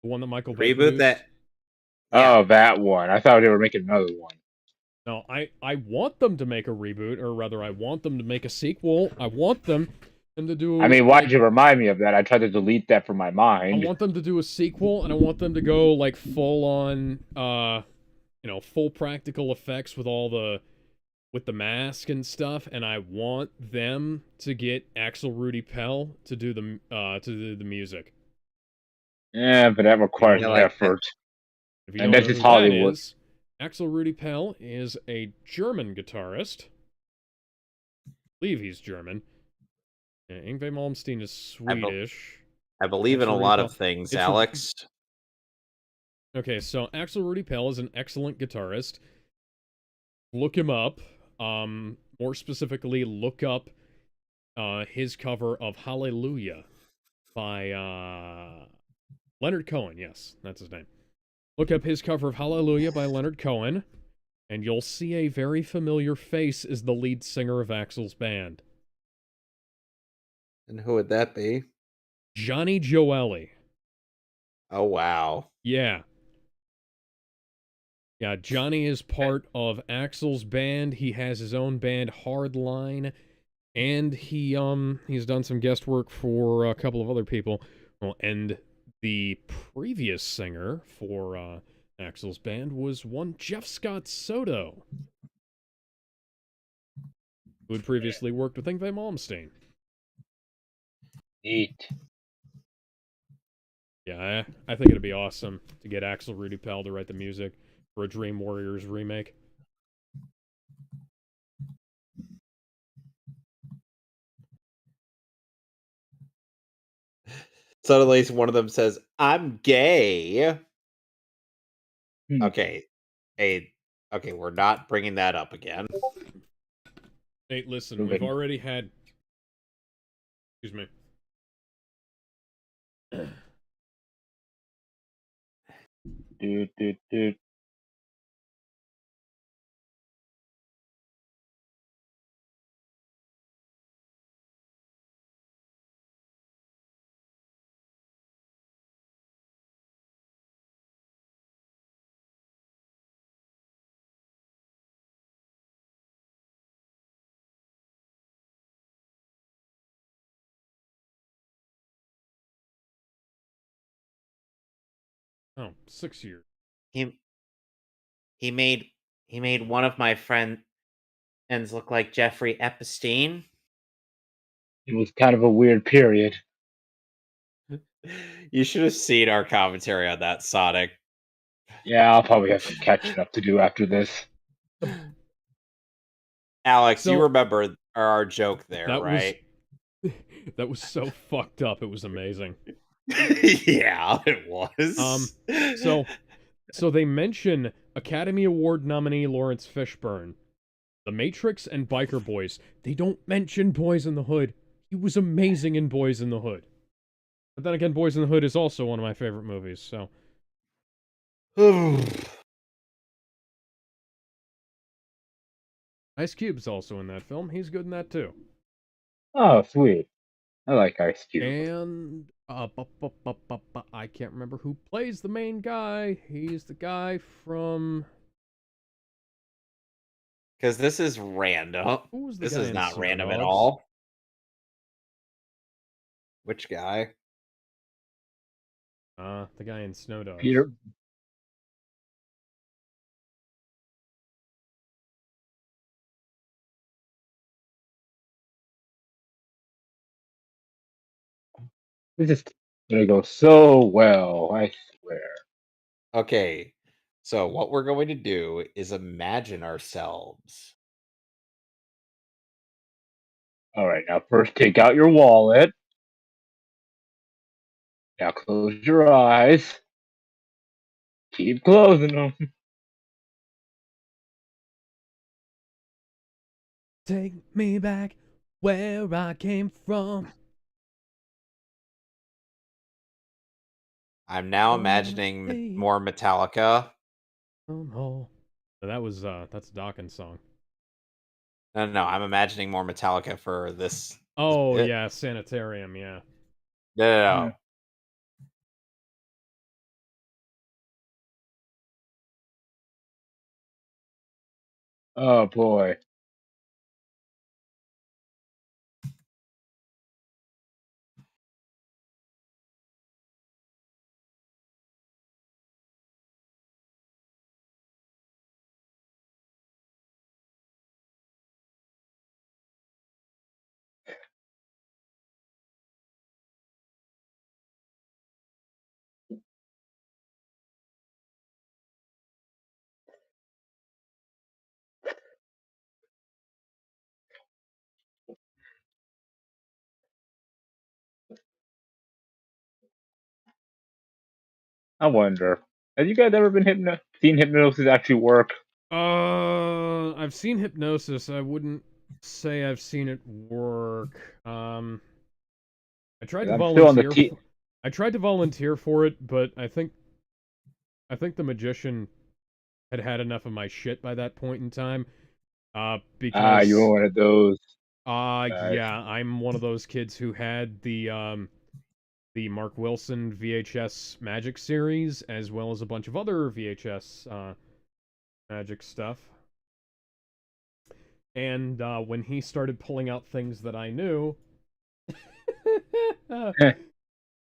C: The one that Michael Bay
B: Reboot
C: produced?
B: that. Yeah.
A: Oh, that one. I thought they were making another one.
C: No, I want them to make a reboot, or rather, I want them to make a sequel. I want them to do...
A: I mean, why'd you remind me of that? I tried to delete that from my
C: I
A: mind.
C: want them to do a sequel, and I want them to go, like, full-on, full practical effects with all the... with the mask and stuff, and I want them to get Axel Rudy Pell to do the music.
A: Yeah, but that requires
B: Yeah, like
A: effort.
C: If you
A: And
C: don't
A: that's
C: know
A: just
C: who
A: Hollywood.
C: that is, Axel Rudy Pell is a German guitarist. I believe he's German. Yeah, Yngwie Malmsteen is Swedish.
B: I believe in a
C: Axel
B: lot
C: Rudy
B: of things,
C: It's-
B: Alex.
C: Okay, so Axel Rudy Pell is an excellent guitarist. Look him up. More specifically, look up his cover of Hallelujah by Leonard Cohen. Yes, that's his name. Look up his cover of Hallelujah by Leonard Cohen, and you'll see a very familiar face as the lead singer of Axel's band.
B: And who would that be?
C: Johnny Joeli.
B: Oh, wow.
C: Yeah. Yeah, Johnny is part of Axel's band. He has his own band, Hardline, and he's done some guest work for a couple of other people. Well, and the previous singer for Axel's band was one Jeff Scott Soto, who had previously worked with Yngwie Malmsteen.
A: Neat.
C: Yeah, I think it'd be awesome to get Axel Rudy Pell to write the music for a Dream Warriors remake.
B: Suddenly, one of them says, "I'm gay." Okay. Okay, we're not bringing that up again.
C: Hey, listen,
A: Moving.
C: we've already had... Excuse me.
A: Do.
C: Oh, 6 years.
B: He made one of my friends look like Jeffrey Epstein.
A: It was kind of a weird period.
B: You should have seen our commentary on that, Sonic.
A: Yeah, I'll probably have some catching up to do after this.
B: Alex, you
C: So-
B: remember our joke there,
C: That
B: right?
C: That was so fucked up. It was amazing.
B: Yeah, it was.
C: So they mention Academy Award nominee Lawrence Fishburne The Matrix and Biker Boys. They don't mention Boys in the Hood. He was amazing in Boys in the Hood. But then again, Boys in the Hood is also one of my favorite movies, so. Ice Cube's also in that film. He's good in that too.
A: Oh, sweet. I like Ice Cube.
C: And I can't remember who plays the main guy. He's the guy from.
B: Because this is random.
C: Who was the
B: This
C: guy
B: is
C: in
B: not
C: Snow
B: random at
C: Dogs?
B: all. Which guy?
C: The guy in Snow Dogs.
A: Peter. This is gonna go so well, I swear.
B: Okay, so what we're going to do is imagine ourselves.
A: All right, now first take out your wallet. Now close your eyes. Keep closing them.
C: Take me back where I came from.
B: I'm now
C: Oh,
B: imagining
C: hey.
B: more Metallica.
C: Oh, that was that's Dawkins' song.
B: No, I'm imagining more Metallica for this.
C: Oh
B: bit.
C: yeah, Sanitarium, yeah.
B: No.
A: Oh boy. I wonder. Have you guys ever been seen hypnosis actually work?
C: I've seen Hypnosis. I wouldn't say I've seen it work. I tried to
A: I'm still on the
C: volunteer. I tried to volunteer for it, but I think the magician had had enough of my shit by that point in time. Because
A: you were one of those.
C: yeah, I'm one of those kids who had the Mark Wilson VHS Magic series, as well as a bunch of other VHS magic stuff. And when he started pulling out things that I knew,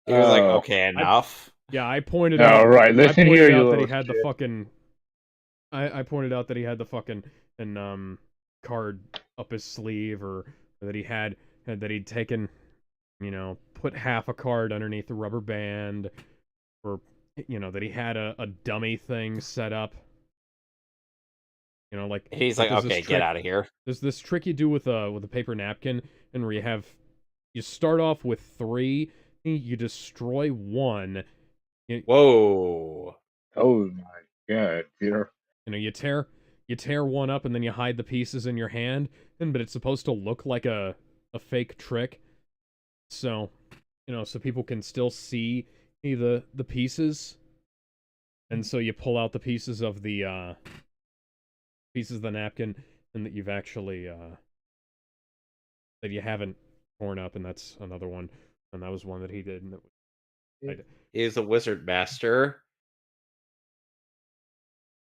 B: He was like, okay, enough.
C: I pointed
A: All
C: out.
A: right, listen
C: I
A: here,
C: pointed
A: you
C: out that he
A: little
C: had the
A: shit.
C: fucking. I pointed out that he had the fucking card up his sleeve, or that he had that he'd taken, put half a card underneath the rubber band, or that he had a dummy thing set up. Like
B: He's
C: like
B: like, okay, get out of here.
C: There's this trick you do with a paper napkin, and where you start off with 3, you destroy 1.
B: Whoa.
A: Oh my god, Peter.
C: You tear 1 up, and then you hide the pieces in your hand, but it's supposed to look like a fake trick. So, so people can still see the pieces. And so you pull out the pieces of the napkin, and that you've actually that you haven't torn up, and that's another one. And that was one that he did, and
B: He's a wizard master.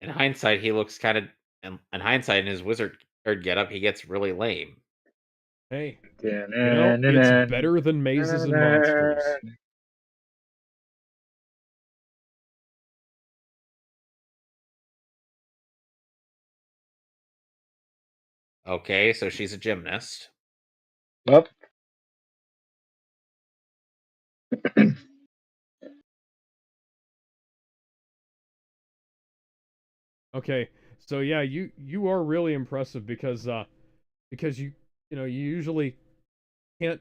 B: In hindsight, he looks kind of. In hindsight, in his wizard getup, he gets really lame.
C: Hey, it's better than Mazes and Monsters.
B: Okay, so she's a gymnast.
A: Well.
C: Okay, so yeah, you are really impressive because you usually can't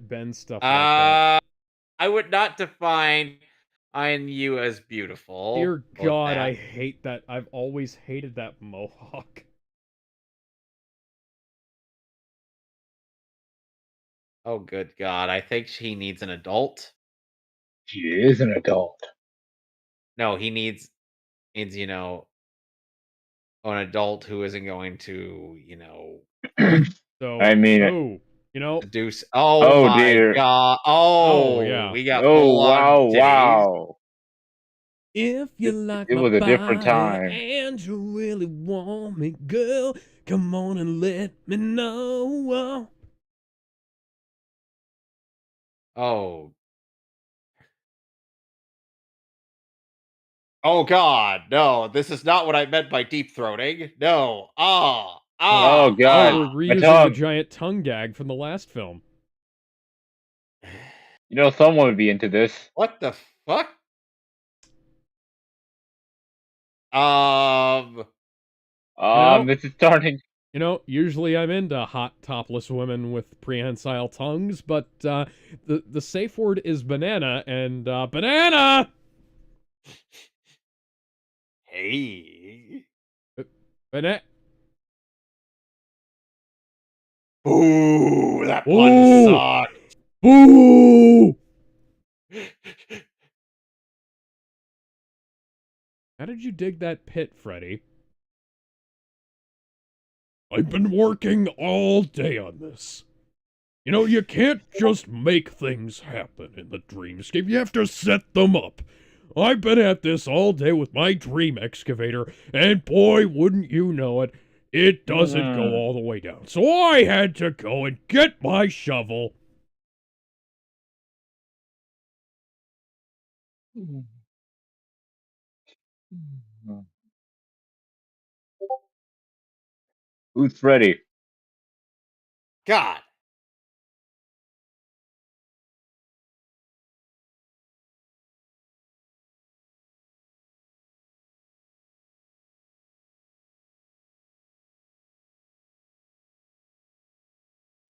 C: bend stuff like that.
B: I would not define I knew as beautiful.
C: Dear
B: Both
C: God,
B: that.
C: I hate that. I've always hated that mohawk.
B: Oh, good God. I think he needs an adult.
A: She is an adult.
B: No, he needs, an adult who isn't going to,
C: So,
A: I mean,
C: oh, you know,
B: seduce. Oh
A: oh
B: my
A: dear.
B: God.
C: oh
B: Oh,
C: yeah.
B: we got
A: Oh
B: full on
A: wow,
B: titties.
A: wow.
C: If you like
A: It
C: my
A: was a different
C: body
A: time.
C: and you really want me, girl, come on and let me know.
B: Oh. Oh God, no, this is not what I meant by deep throating. No.
A: Oh
C: Oh,
A: God,
C: we're
A: my
C: reusing the
A: tongue.
C: giant tongue gag from the last film.
A: You know, someone would be into this.
B: What the fuck? Um,
A: This is starting.
C: Usually I'm into hot topless women with prehensile tongues, but the safe word is banana, and banana.
B: hey.
C: Banana.
B: Ooh, that pun
C: Ooh,
B: sucked.
C: boo! How did you dig that pit, Freddy? I've been working all day on this. You can't just make things happen in the dreamscape. You have to set them up. I've been at this all day with my dream excavator, and boy, wouldn't you know it, it doesn't go all the way down. So I had to go and get my shovel.
A: Who's Freddy?
B: God.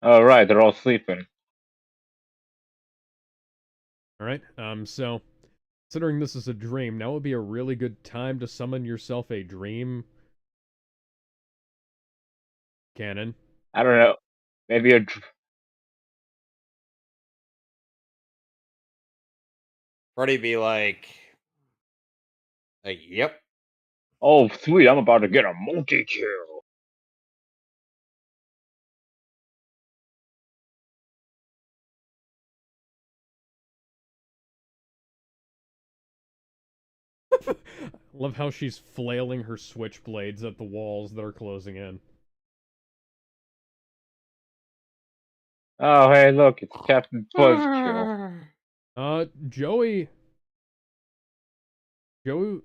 A: Oh right, they're all sleeping.
C: All right, so considering this is a dream, now would be a really good time to summon yourself a dream cannon.
A: I don't know. Maybe a.
B: Freddy be like, yep.
A: Oh sweet, I'm about to get a multi kill.
C: Love how she's flailing her switchblades at the walls that are closing in.
A: Oh hey, look, it's Captain Buzzkill.
C: Joey. Joey.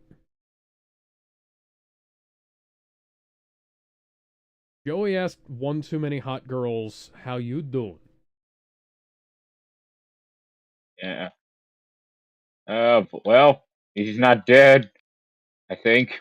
C: Joey asked one too many hot girls, "How you doing?"
A: Yeah. Well, he's not dead. I think.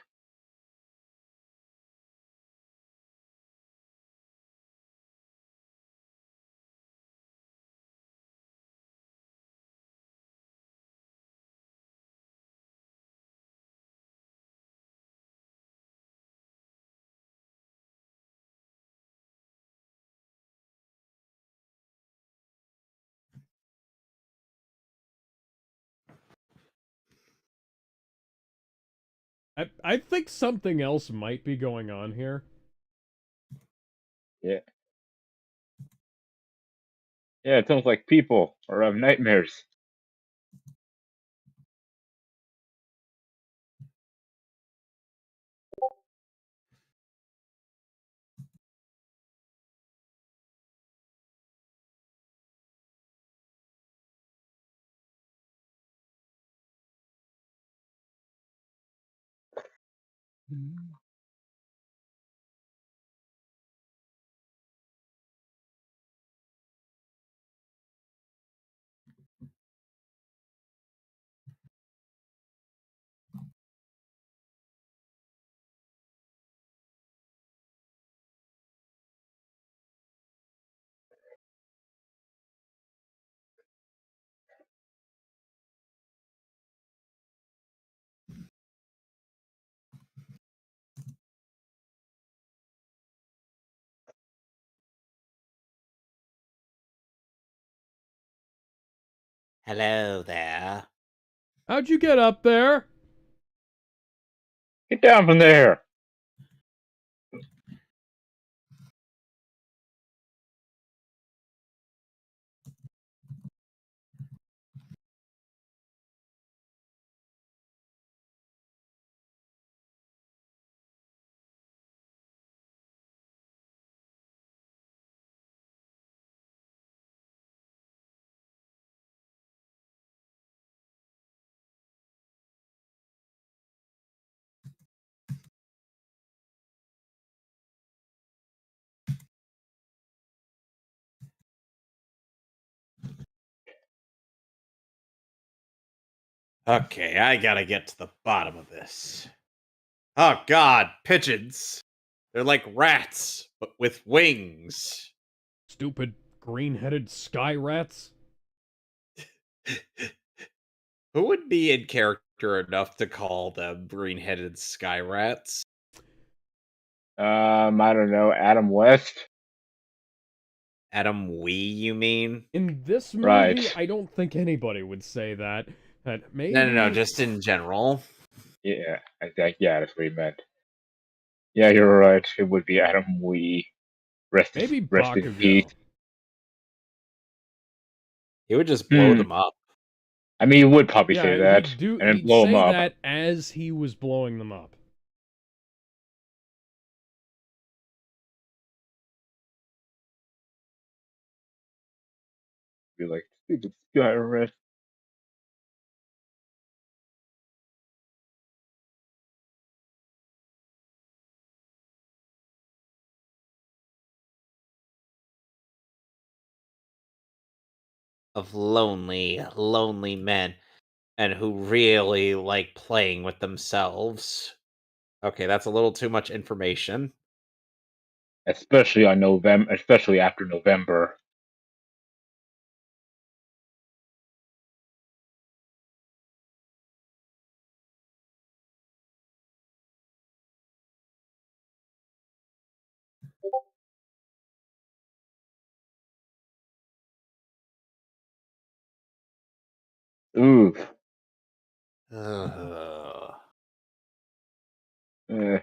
C: I think something else might be going on here.
A: Yeah. Yeah, it sounds like people or have nightmares.
B: Hello there.
C: How'd you get up there?
A: Get down from there.
B: Okay, I gotta get to the bottom of this. Oh god, pigeons. They're like rats, but with wings.
C: Stupid green-headed sky rats.
B: Who would be in character enough to call them green-headed sky rats?
A: I don't know. Adam West.
B: Adam Wee, you mean?
C: In this movie,
A: Right.
C: I don't think anybody would say that. That maybe...
B: No, just in general.
A: Yeah, I think that's what he meant. Yeah, you're right. It would be Adam Wee.
C: Maybe
A: Rest in peace.
C: Bakugo.
B: He would just blow
A: Hmm.
B: them up.
A: I mean, you would probably say
C: Yeah,
A: that,
C: he'd do.
A: and then
C: He'd
A: blow
C: say
A: him up.
C: that as he was blowing them up.
A: Be like, stupid Skyrim.
B: Of lonely, lonely men. And who really like playing with themselves. Okay, that's a little too much information.
A: Especially on November, especially after November. Ooh.
B: Ugh.
A: Eh.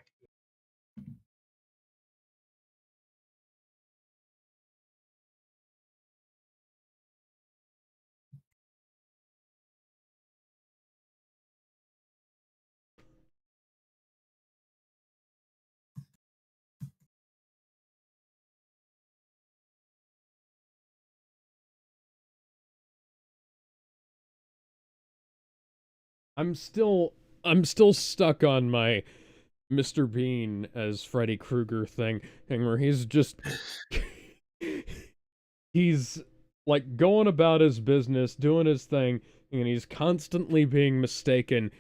C: I'm still stuck on my Mr. Bean as Freddy Krueger thing where he's just he's like going about his business, doing his thing, and he's constantly being mistaken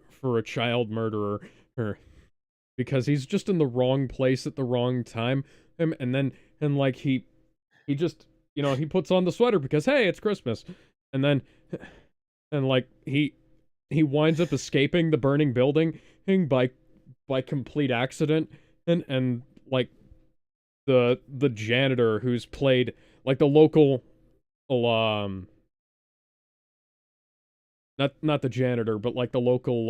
C: for a child murderer or because he's just in the wrong place at the wrong time. And like he just, he puts on the sweater because hey, it's Christmas. And then and like he winds up escaping the burning building by complete accident, and like the janitor who's played like the local not the janitor but like the local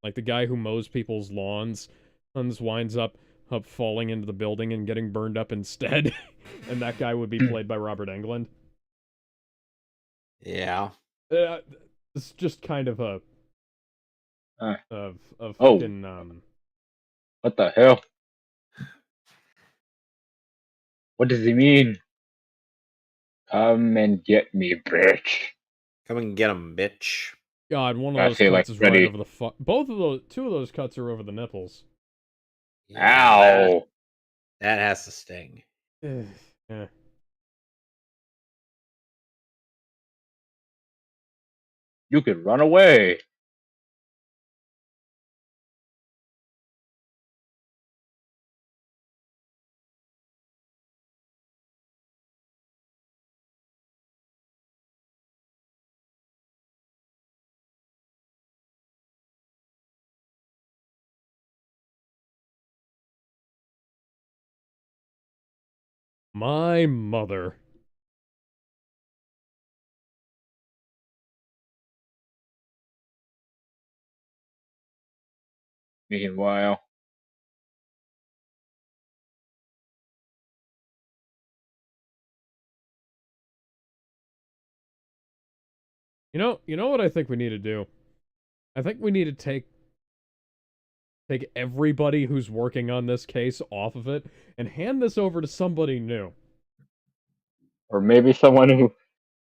C: like the guy who mows people's lawns winds up falling into the building and getting burned up instead. And that guy would be played by Robert Englund.
B: Yeah.
C: It's just kind of a of
A: Oh.
C: fucking
A: What the hell? What does he mean? Come and get me, bitch.
B: Come and get him, bitch.
C: God, one of
A: Gotta
C: those
A: say,
C: cuts
A: like,
C: is right
A: Freddy.
C: over the two of those cuts are over the nipples.
B: Yeah,
A: Ow!
B: that has to sting.
C: Yeah.
A: You could run away.
C: My mother.
A: Meanwhile,
C: You know what I think we need to do? I think we need to take everybody who's working on this case off of it and hand this over to somebody new.
A: or maybe someone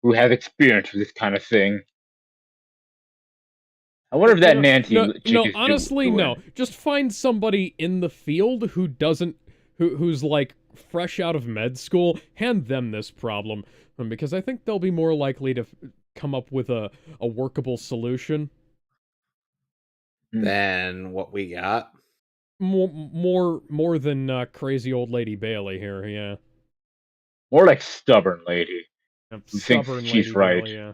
A: who has experience with this kind of thing. I wonder if that Nancy chick is
C: Honestly,
A: doing.
C: no. Just find somebody in the field who doesn't, who's like fresh out of med school. Hand them this problem, because I think they'll be more likely to come up with a workable solution.
B: Than what we got.
C: More than crazy old lady Bailey here. Yeah.
A: More like stubborn lady. Who
C: Stubborn
A: thinks she's
C: lady
A: right.
C: Bailey, yeah.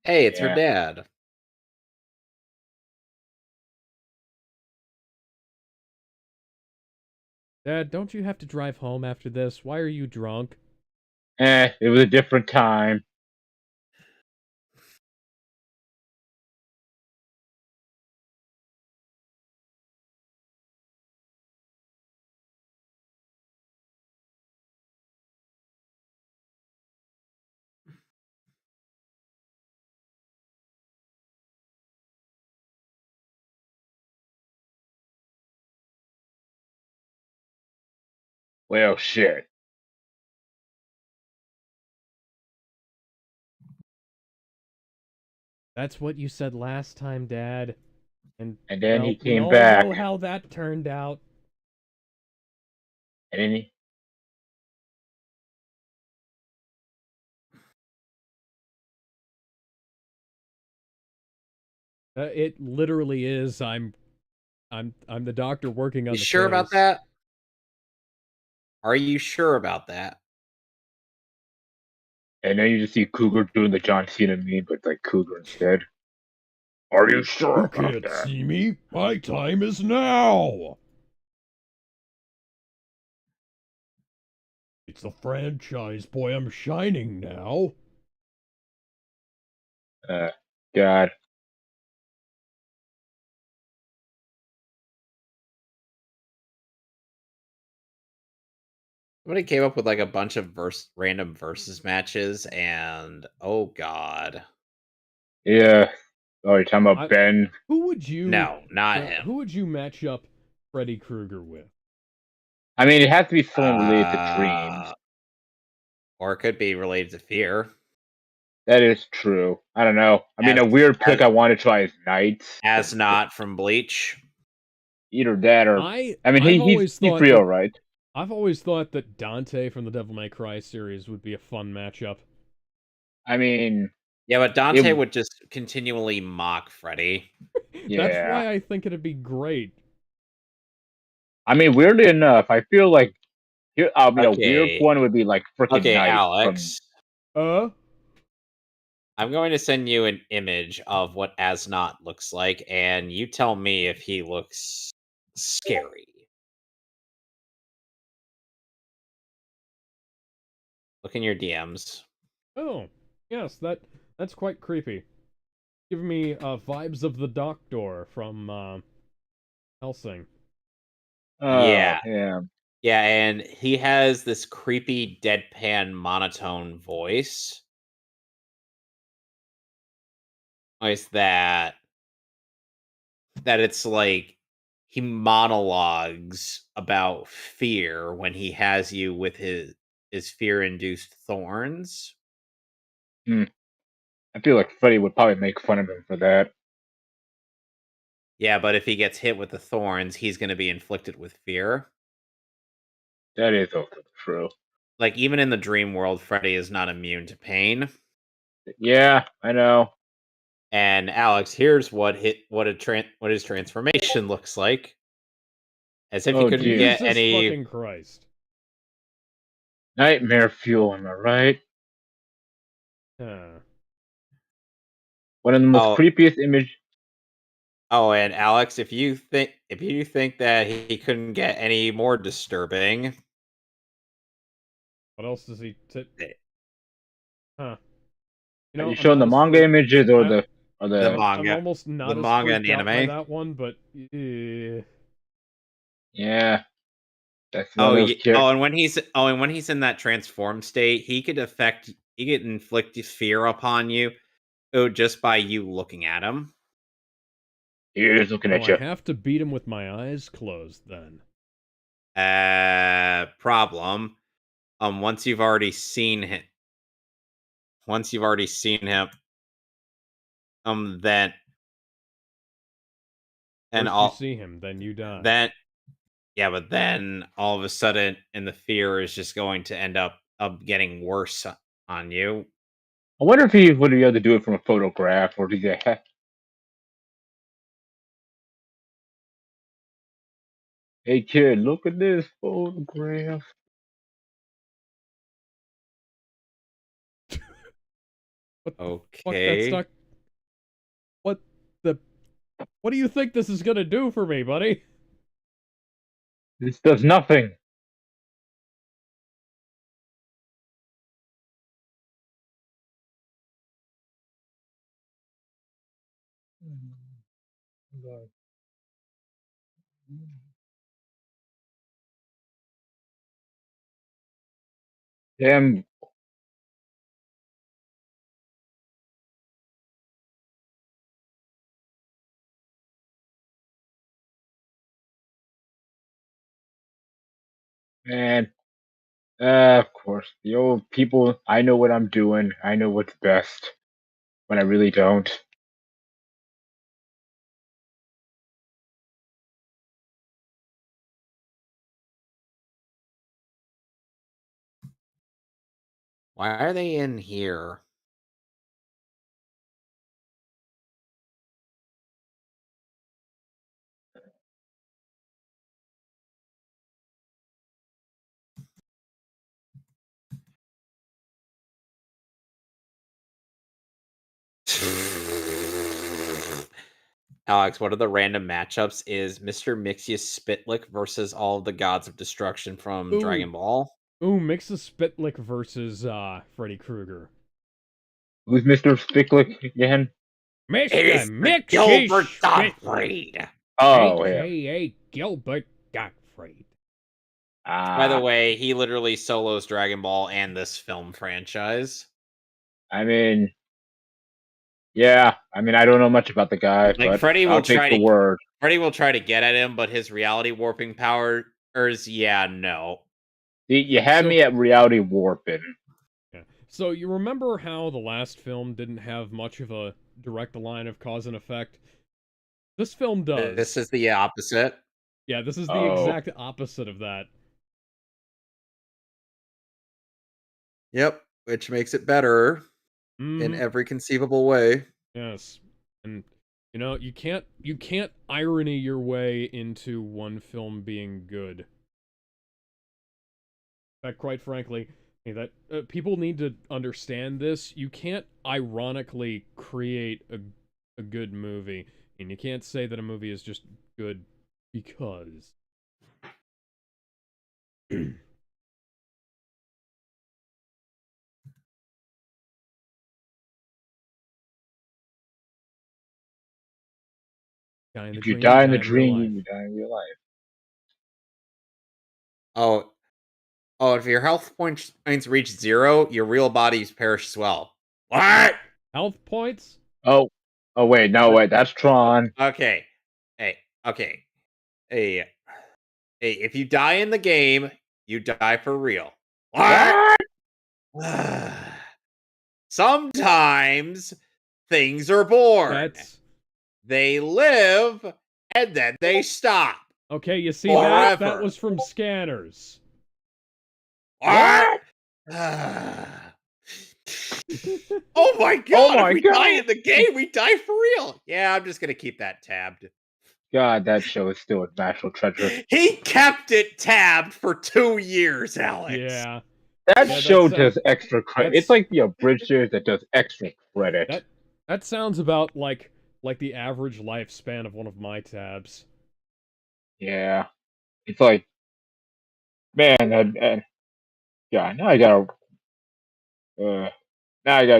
B: Hey, it's her
A: Yeah.
B: dad.
C: Dad, don't you have to drive home after this? Why are you drunk?
A: It was a different time. Well, shit.
C: That's what you said last time, Dad. And
A: then he
C: we
A: came
C: all
A: back.
C: know how that turned out.
A: And then he.
C: It literally is. I'm the doctor working on
B: You
C: the
B: sure about
C: case.
B: that? Are you sure about that?
A: And then you just see Cougar doing the John Cena meme, but like Cougar instead. Are you sure
C: You
A: about
C: can't
A: that?
C: see me. My time is now. It's the franchise, boy. I'm shining now.
A: God.
B: Somebody came up with like a bunch of random versus matches, and oh god,
A: Yeah. Oh, you're talking about Ben?
C: Who would you?
B: no, not him.
C: Who would you match up Freddy Krueger with?
A: I mean, it has to be someone related to dreams.
B: Or it could be related to fear.
A: That is true. I don't know. I mean, a weird pick I want to try is Knights.
B: As not from Bleach.
A: Either that or I mean, he's real, right?
C: I've always thought that Dante from the Devil May Cry series would be a fun matchup.
A: I mean,
B: yeah, but Dante would just continually mock Freddy.
A: Yeah.
C: That's why I think it'd be great.
A: I mean, weirdly enough, I feel like a weird one would be like freaking Knight.
B: Alex.
C: I'm
B: going to send you an image of what As Not looks like, and you tell me if he looks scary. Look in your DMs.
C: Oh, yes, that's quite creepy. Giving me vibes of the Doctor from Helsing.
B: Yeah.
A: Yeah.
B: Yeah, and he has this creepy deadpan monotone voice. Voice that it's like he monologues about fear when he has you with his fear-induced thorns.
A: I feel like Freddy would probably make fun of him for that.
B: Yeah, but if he gets hit with the thorns, he's going to be inflicted with fear.
A: That is also true.
B: Like, even in the dream world, Freddy is not immune to pain.
A: Yeah, I know.
B: And Alex, here's what his transformation looks like. As if he couldn't get
C: Jesus
B: any
C: fucking Christ.
A: Nightmare fuel, am I right? One of the most creepiest image.
B: Oh, and Alex, if you think that he couldn't get any more disturbing,
C: what else does he? Huh?
A: Are you showing the manga images or the? Or
B: The
A: the
B: manga.
C: I'm almost not
B: The
C: as
B: manga and
C: freaked
B: the
C: out by
B: anime.
C: that one, but
A: yeah, that's one of those
B: and when he's in that transformed state, he could inflict fear upon you just by you looking at him.
A: He is looking
C: so
A: at
C: I
A: you.
C: have to beat him with my eyes closed then.
B: Problem. Once you've already seen him, then and
C: First you see him, then you die.
B: but then all of a sudden, and the fear is just going to end up getting worse on you.
A: I wonder if he would be able to do it from a photograph, or do they have... Hey kid, look at this photograph.
C: What the fuck?
B: Okay.
C: That's not... What the... What do you think this is gonna do for me, buddy?
A: This does nothing. Damn. Man. Of course. The old people, I know what I'm doing. I know what's best. When I really don't.
B: Why are they in here? Alex, one of the random matchups is Mr. Mixius Spitlick versus all of the gods of destruction from Dragon Ball.
C: Ooh, mix a Spitlick versus Freddy Krueger.
A: Who's Mr. Spicklick again?
C: Mr.
B: Gilbert
C: Mixius
B: Gottfried.
A: Oh, yeah.
C: AKA Gilbert Gottfried.
B: By the way, he literally solos Dragon Ball and this film franchise.
A: I mean, yeah. I mean, I don't know much about the guy,
B: Like
A: but
B: Freddy
A: I'll
B: will
A: take
B: try
A: the
B: to
A: word.
B: Freddy will try to get at him, but his reality warping powers, no.
A: You had me at reality warping.
C: Yeah. So you remember how the last film didn't have much of a direct line of cause and effect? This film does.
B: This is the opposite.
C: Yeah, this is the exact opposite of that.
B: Yep, which makes it better in every conceivable way.
C: Yes. And you know, you can't irony your way into one film being good. In fact, quite frankly, that people need to understand this. You can't ironically create a good movie, and you can't say that a movie is just good because.
A: If you die in the dream, you die in real life.
B: If your health points reach 0, your real bodies perish as well. What?
C: Health points?
A: Oh wait, no wait, that's Tron.
B: Okay. Hey, if you die in the game, you die for real. What? Sometimes things are born. They live and then they stop.
C: Okay, you see
B: Forever.
C: that was from Scanners.
B: What? Oh my god!
A: Oh my
B: if we
A: God.
B: die in the game, we die for real. Yeah, I'm just gonna keep that tabbed.
A: God, that show is still a national treasure.
B: He kept it tabbed for 2 years, Alex.
C: Yeah.
A: That show does extra credit. It's like the abridged series that does extra credit.
C: That sounds about like the average lifespan of one of my tabs.
A: Yeah, it's like, man, yeah. Now I gotta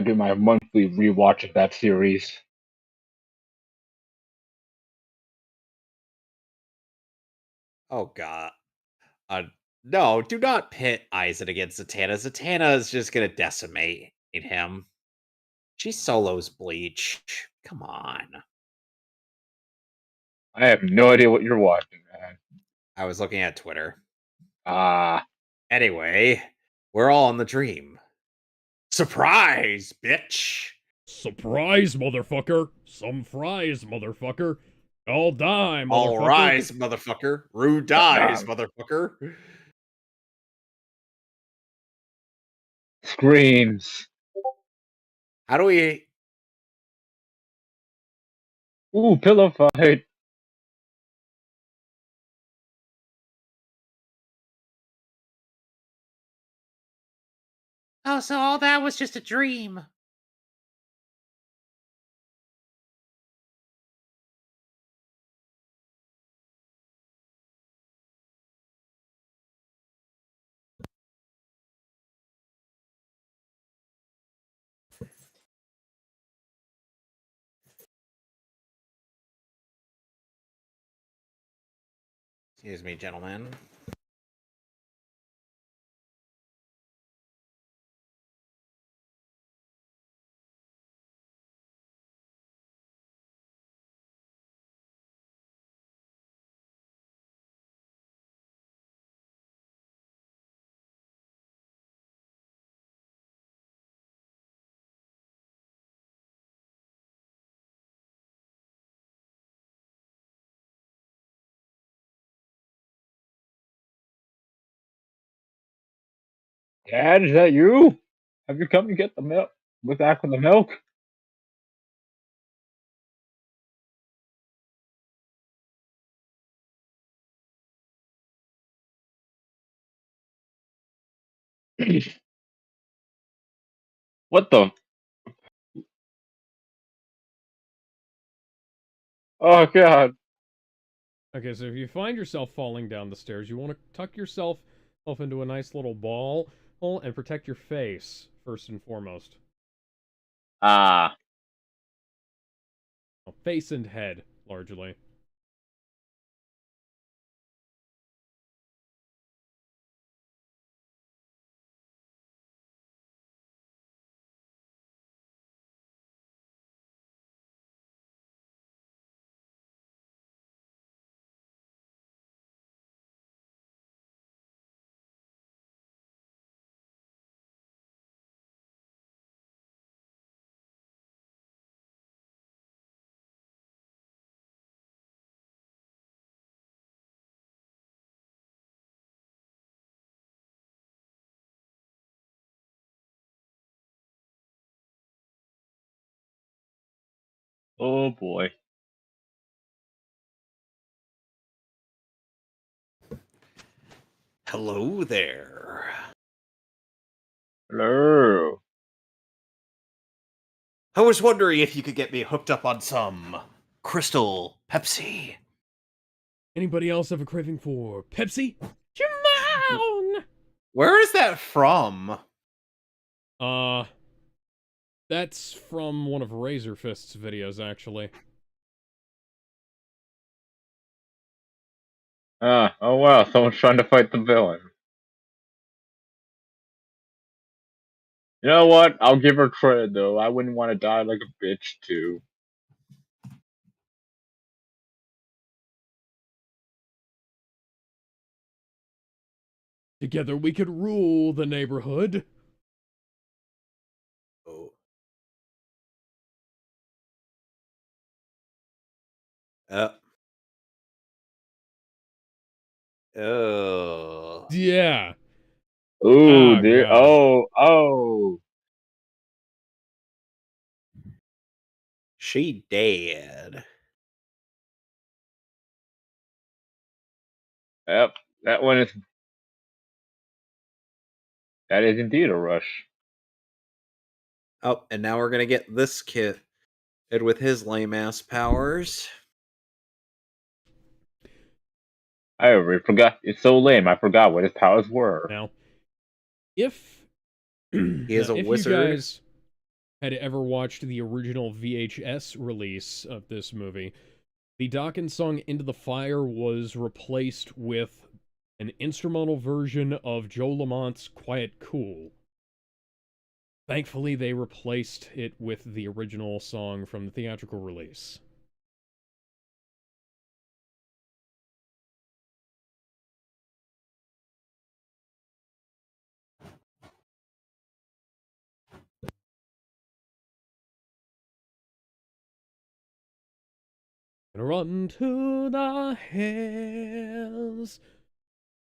A: do my monthly rewatch of that series.
B: Oh god. No, do not pit Aizen against Zatanna. Zatanna is just gonna decimate him. She solos Bleach. Come on.
A: I have no idea what you're watching, man.
B: I was looking at Twitter.
A: Ah,
B: Anyway, we're all in the dream. Surprise, bitch!
C: Surprise, motherfucker! Some fries, motherfucker! All die, motherfucker!
B: All rise, motherfucker! Rue dies, motherfucker!
A: screams.
B: How do we...
A: Ooh, pillow fight.
D: Oh, so all that was just a dream.
B: Excuse me, gentlemen.
A: Dad, is that you? Have you come to get the milk? Look back for the milk? What the? Oh god.
C: Okay, so if you find yourself falling down the stairs, you want to tuck yourself off into a nice little ball and protect your face, first and foremost.
A: Ah.
C: Face and head, largely.
A: Oh boy.
B: Hello there.
A: Hello.
B: I was wondering if you could get me hooked up on some Crystal Pepsi.
C: Anybody else have a craving for Pepsi? Jamon!
B: Where is that from?
C: That's from one of Razor Fist's videos, actually.
A: Oh wow, someone's trying to fight the villain. You know what? I'll give her credit though. I wouldn't want to die like a bitch too.
C: Together we could rule the neighborhood.
B: Oh. Oh.
C: Yeah.
A: Ooh,
C: Oh,
A: dear.
C: God.
A: Oh.
B: She dead.
A: Yep. That one is. That is indeed a rush.
B: Oh, and now we're gonna get this kid with his lame ass powers.
A: I already forgot. It's so lame. I forgot what his powers were.
C: Now, if
B: He is a
C: if
B: wizard.
C: you guys had ever watched the original VHS release of this movie, The Dawkins song Into the Fire was replaced with an instrumental version of Joe Lamont's Quiet Cool. Thankfully, they replaced it with the original song from the theatrical release. Run to the hills,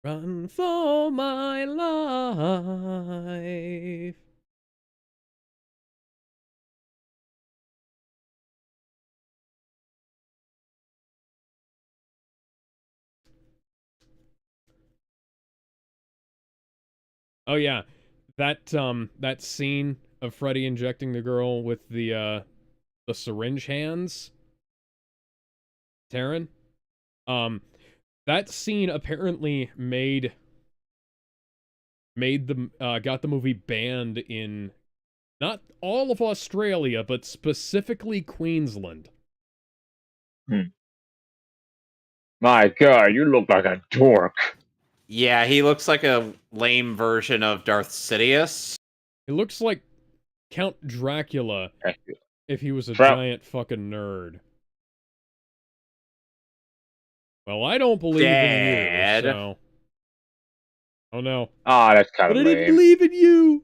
C: run for my life. Oh yeah, that scene of Freddy injecting the girl with the syringe hands, Taryn. That scene apparently made the got the movie banned in not all of Australia, but specifically Queensland.
A: My God, you look like a dork.
B: Yeah, he looks like a lame version of Darth Sidious.
C: It looks like Count Dracula if he was a
A: Trout.
C: giant fucking nerd. Well, I don't believe
B: Dad.
C: in you, so... Oh no.
A: Ah, that's kind
C: But
A: of
C: I didn't
A: lame.
C: believe in you!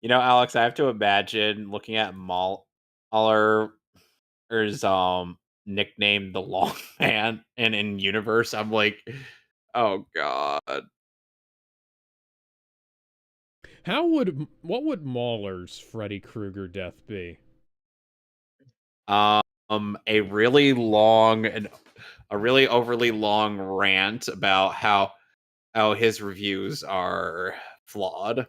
B: You know, Alex, I have to imagine looking at Mahler's nickname the Long Man, and in universe, I'm like, oh god.
C: What would Mahler's Freddy Krueger death be?
B: A really long and a really overly long rant about how his reviews are flawed.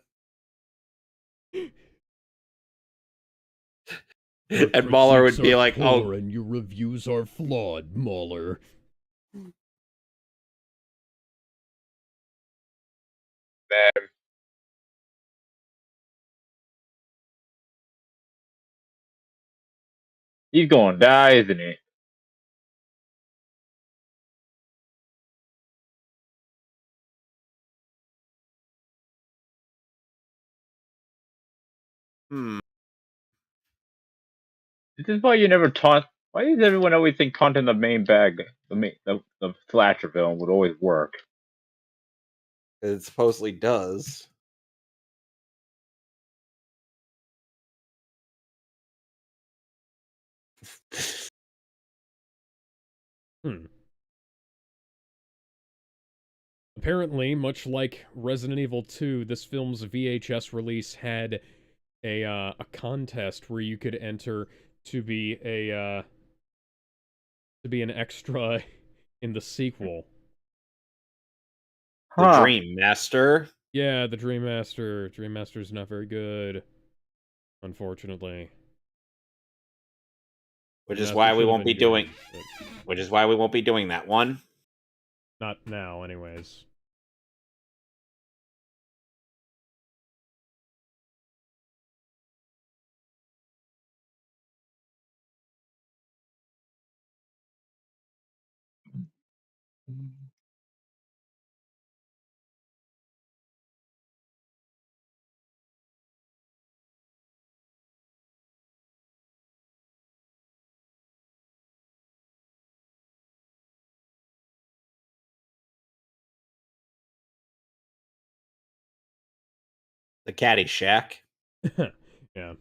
B: And Mahler would be like, "Oh,
C: and your reviews are flawed, Mahler."
A: Man. He's gonna die, isn't he?
B: hmm."
A: This is why you never taught. Why does everyone always think taunting the main bag, the slasher film would always work?
B: It supposedly does.
C: Apparently, much like Resident Evil 2, this film's VHS release had a contest where you could enter to be an extra in the sequel.
B: The Dream Master.
C: Yeah, the Dream Master. Dream Master's not very good, unfortunately.
B: Which is why we won't be doing. Which is why we won't be doing that one.
C: Not now, anyways.
B: The Caddyshack.
C: Yeah.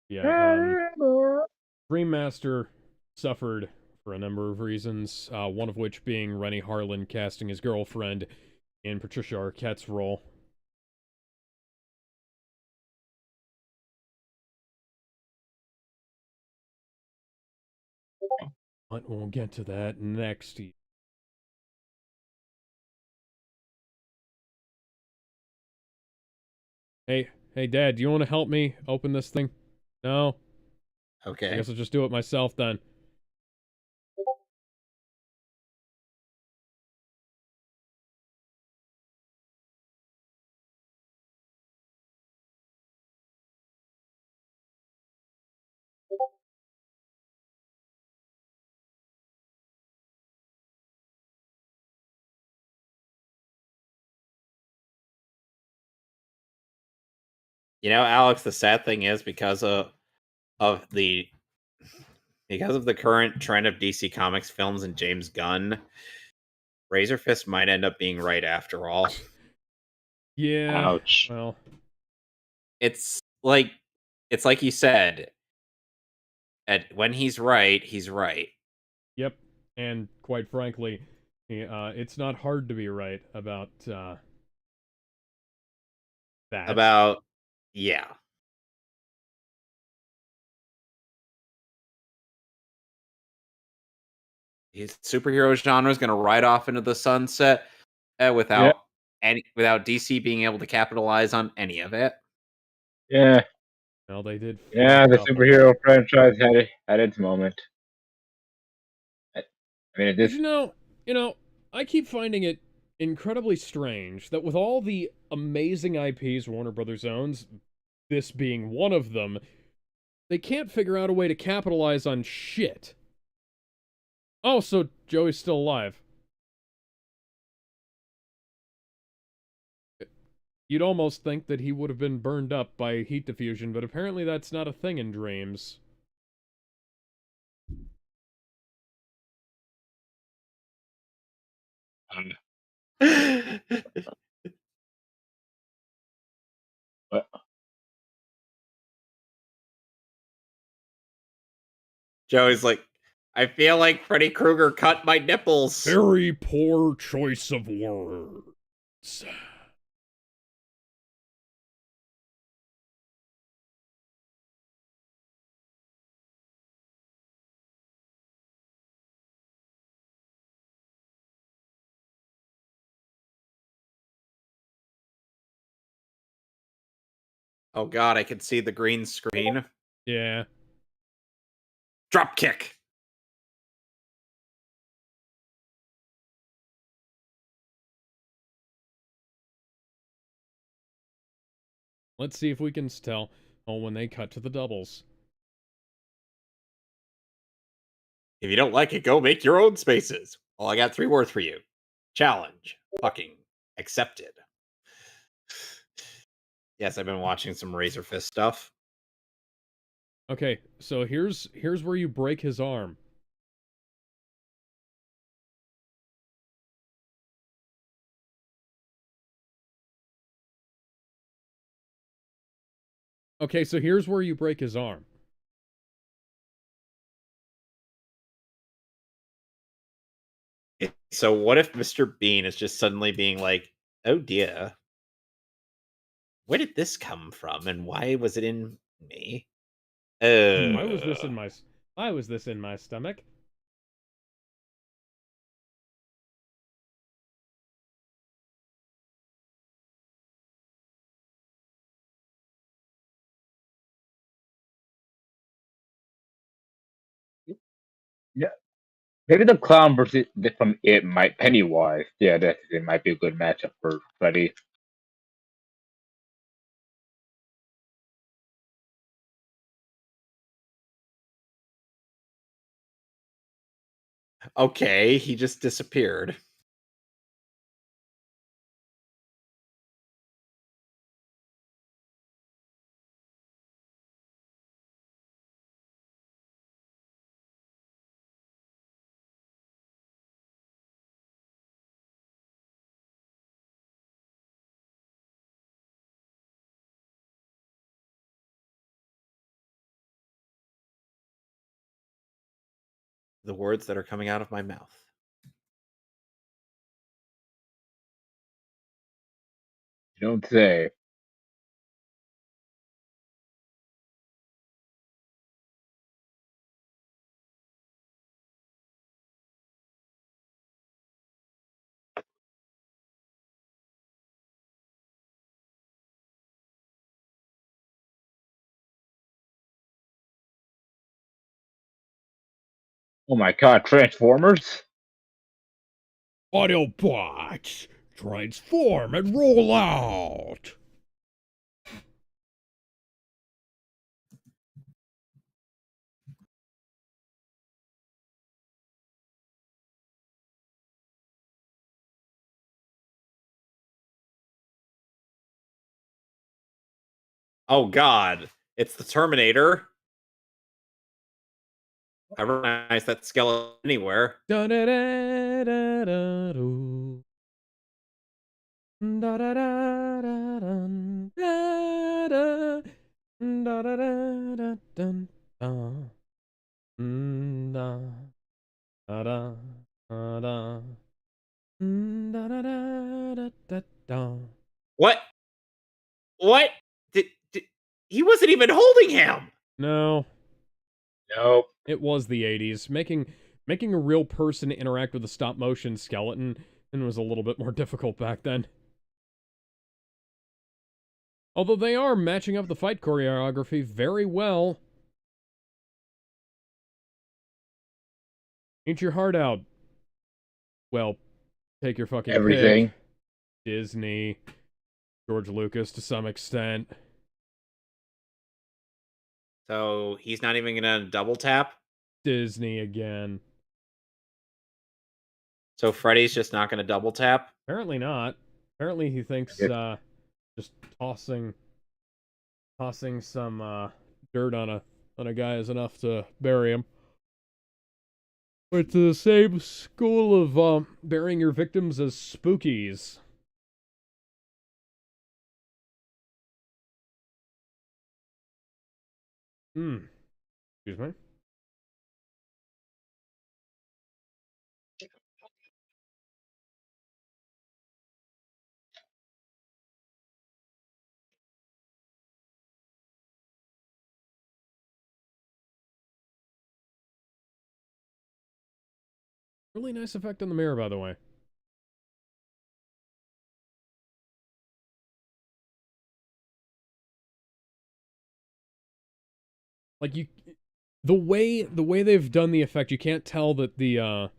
C: Yeah, Dream Master suffered for a number of reasons, one of which being Rennie Harlan casting his girlfriend in Patricia Arquette's role. But we'll get to that next. Hey, Dad, do you want to help me open this thing? No?
B: Okay.
C: I guess I'll just do it myself then.
B: Alex, the sad thing is of the current trend of DC Comics films and James Gunn, Razor Fist might end up being right after all.
C: Yeah.
A: Ouch.
C: Well,
B: It's like you said, when he's right, he's right.
C: yep. And quite frankly, it's not hard to be right about that.
B: Yeah. His superhero genre is going to ride off into the sunset without DC being able to capitalize on any of it.
A: Yeah.
C: Well, they did.
A: Yeah,
C: fuck
A: the
C: up a
A: superhero
C: lot.
A: franchise had its moment. I mean, it
C: But
A: just
C: I keep finding it incredibly strange that with all the amazing IPs Warner Brothers owns, this being one of them, they can't figure out a way to capitalize on shit. Oh, so Joey's still alive. You'd almost think that he would have been burned up by heat diffusion, but apparently that's not a thing in dreams.
A: but
B: Joey's like, I feel like Freddy Krueger cut my nipples.
C: Very poor choice of words.
B: Oh god, I can see the green screen.
C: Yeah.
B: Drop kick.
C: Let's see if we can tell. Oh, when they cut to the doubles.
B: If you don't like it, go make your own spaces. Well, I got 3 words for you. Challenge. Fucking accepted. Yes, I've been watching some Razor Fist stuff.
C: Okay, so here's where you break his arm. Okay, so here's where you break his arm.
B: So what if Mr. Bean is just suddenly being like, oh dear, where did this come from and why was it in me?
C: Why was this in my stomach?
A: yeah, maybe the clown versus from it might Pennywise. Yeah, it might be a good matchup for Freddy.
B: Okay, he just disappeared. The words that are coming out of my mouth.
A: You don't say. Oh my god, Transformers?
C: Autobots, transform and roll out!
B: Oh God, it's the Terminator. I recognize that skeleton anywhere.
C: Da da da da da do. Da da da da dun, da da da da da da dun, da. Da da da da da da da da da da.
B: What? What? Did he wasn't even holding him?
C: No,
A: Nope.
C: it was the 80s. Making a real person interact with a stop motion skeleton was a little bit more difficult back then. Although they are matching up the fight choreography very well. Eat your heart out. Well, take your fucking
A: Everything.
C: pick. Disney, George Lucas to some extent.
B: So he's not even gonna double tap.
C: Disney again.
B: So Freddy's just not gonna double tap.
C: Apparently not. Apparently he thinks just tossing some dirt on a guy is enough to bury him. Went to the same school of burying your victims as spookies. Excuse me. Really nice effect on the mirror, by the way. Like the way they've done the effect, you can't tell that the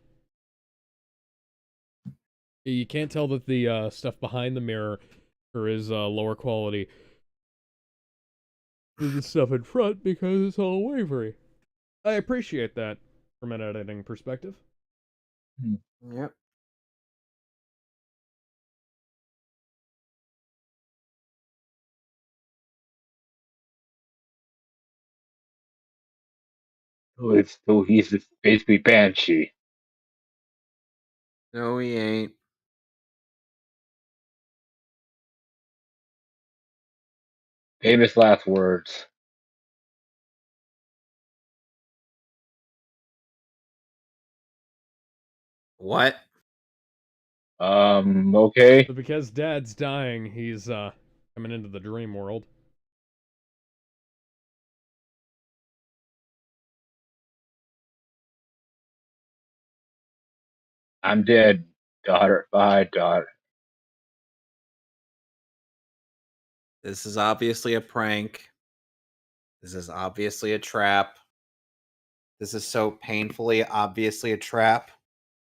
C: stuff behind the mirror is lower quality than the stuff in front because it's all wavery. I appreciate that from an editing perspective.
B: Yep.
A: So he's basically Banshee.
B: No, he ain't.
A: Famous last words.
B: What?
A: Okay.
C: So because Dad's dying, he's coming into the dream world.
A: I'm dead, daughter. Bye, daughter.
B: This is obviously a prank. This is obviously a trap. This is so painfully obviously a trap.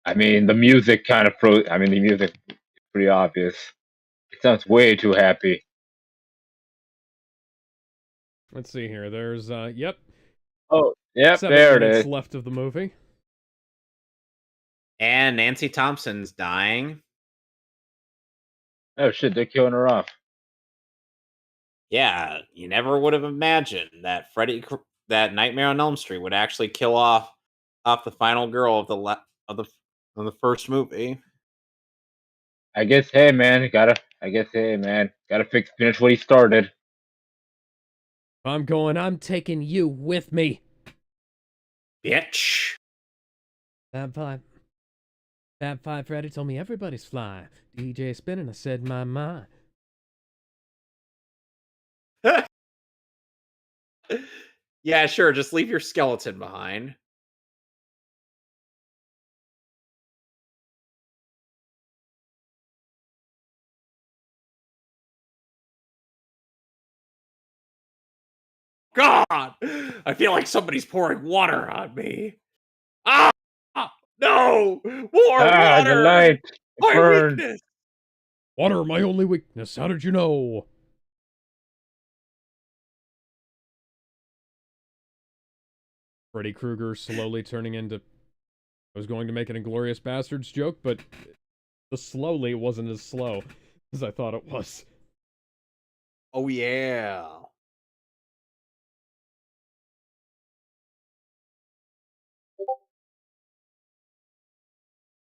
A: I mean, the music kind of the music is pretty obvious. It sounds way too happy.
C: Let's see here. There's yep,
A: Oh, yep,
C: 7
A: there it
C: minutes
A: is.
C: left of the movie.
B: And Nancy Thompson's dying.
A: Oh shit, they're killing her off.
B: Yeah, you never would have imagined that that Nightmare on Elm Street would actually kill off the final girl of the first movie.
A: I guess, hey man, gotta finish what he started.
C: I'm taking you with me.
B: Bitch.
C: Fab Five Freddy told me everybody's fly. DJ spinning, I said my mind.
B: Yeah, sure. Just leave your skeleton behind. God, I feel like somebody's pouring water on me. Ah, no, more
A: The
B: water.
A: light
B: My
A: burned.
B: weakness.
C: Water, my only weakness. How did you know? Freddy Krueger slowly turning into... I was going to make an Inglourious Bastards joke, but the slowly wasn't as slow as I thought it was.
B: Oh yeah.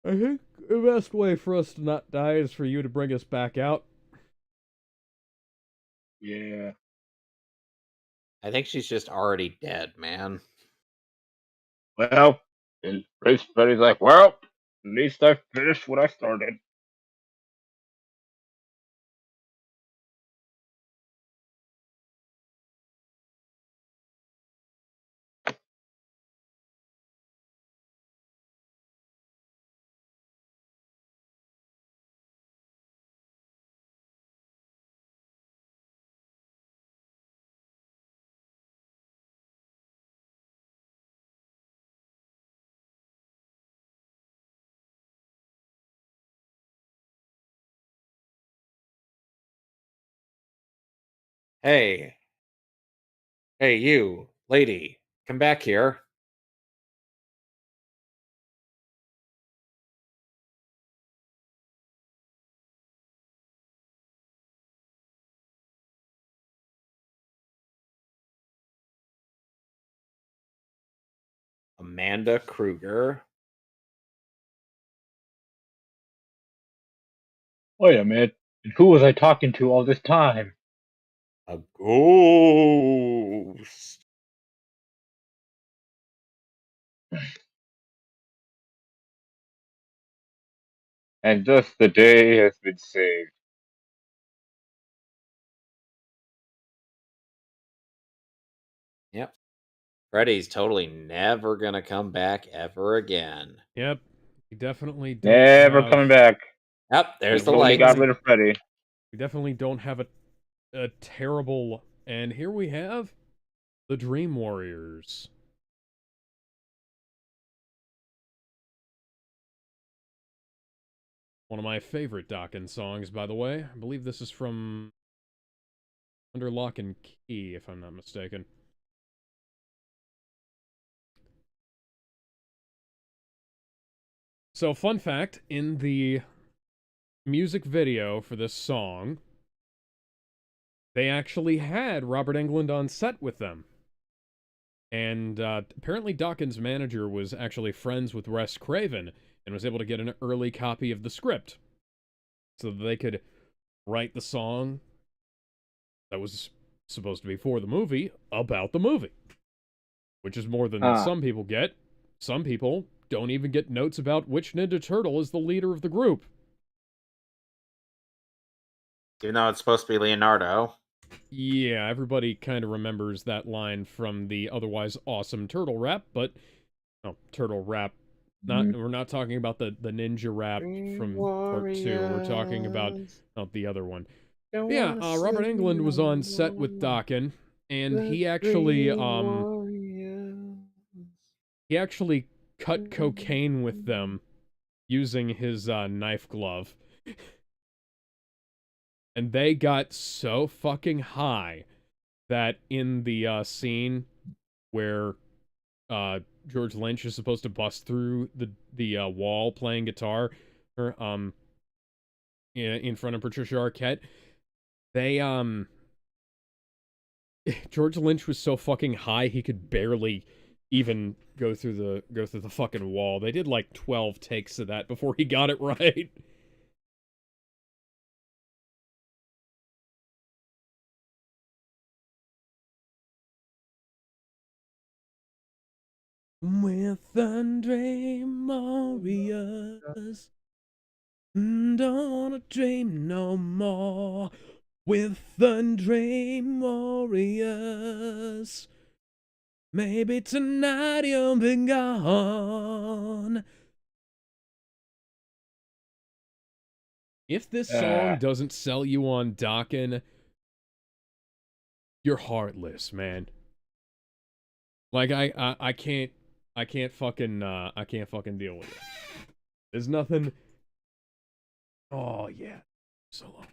C: I think the best way for us to not die is for you to bring us back out.
A: Yeah.
B: I think she's just already dead, man.
A: Well, and Freddy's like, well, at least I finished what I started.
B: Hey, hey, you, lady, come back here. Amanda Kruger.
A: Wait a minute. And who was I talking to all this time?
B: A ghost.
A: And thus the day has been saved.
B: Yep. Freddy's totally never gonna come back ever again.
C: Yep, we definitely don't
A: Never
C: have.
A: coming back.
B: Yep, there's
A: We
B: the
A: only
B: lights.
A: got rid of Freddy.
C: We definitely don't have a terrible. And here we have the Dream Warriors. One of my favorite Dokken songs, by the way. I believe this is from Under Lock and Key, if I'm not mistaken. So, fun fact, in the music video for this song, they actually had Robert Englund on set with them. And apparently Dokken's manager was actually friends with Wes Craven and was able to get an early copy of the script so that they could write the song that was supposed to be for the movie about the movie. Which is more than some people get. Some people don't even get notes about which Ninja Turtle is the leader of the group.
B: Even though it's supposed to be Leonardo.
C: Yeah, everybody kind of remembers that line from the otherwise awesome Turtle Rap, but Turtle Rap. We're not talking about the ninja rap from part 2. We're talking about the other one. Yeah, Robert Englund was on set with Dokken, and he actually cut cocaine with them using his knife glove. And they got so fucking high that in the scene where George Lynch is supposed to bust through the wall playing guitar, or in front of Patricia Arquette, they George Lynch was so fucking high he could barely even go through the fucking wall. They did like 12 takes of that before he got it right. With the Dream Warriors, don't wanna dream no more. With the Dream Warriors, maybe tonight you'll be gone. If this song doesn't sell you on Dokken, you're heartless, man. Like I can't fucking deal with it. There's nothing. Oh yeah, solo.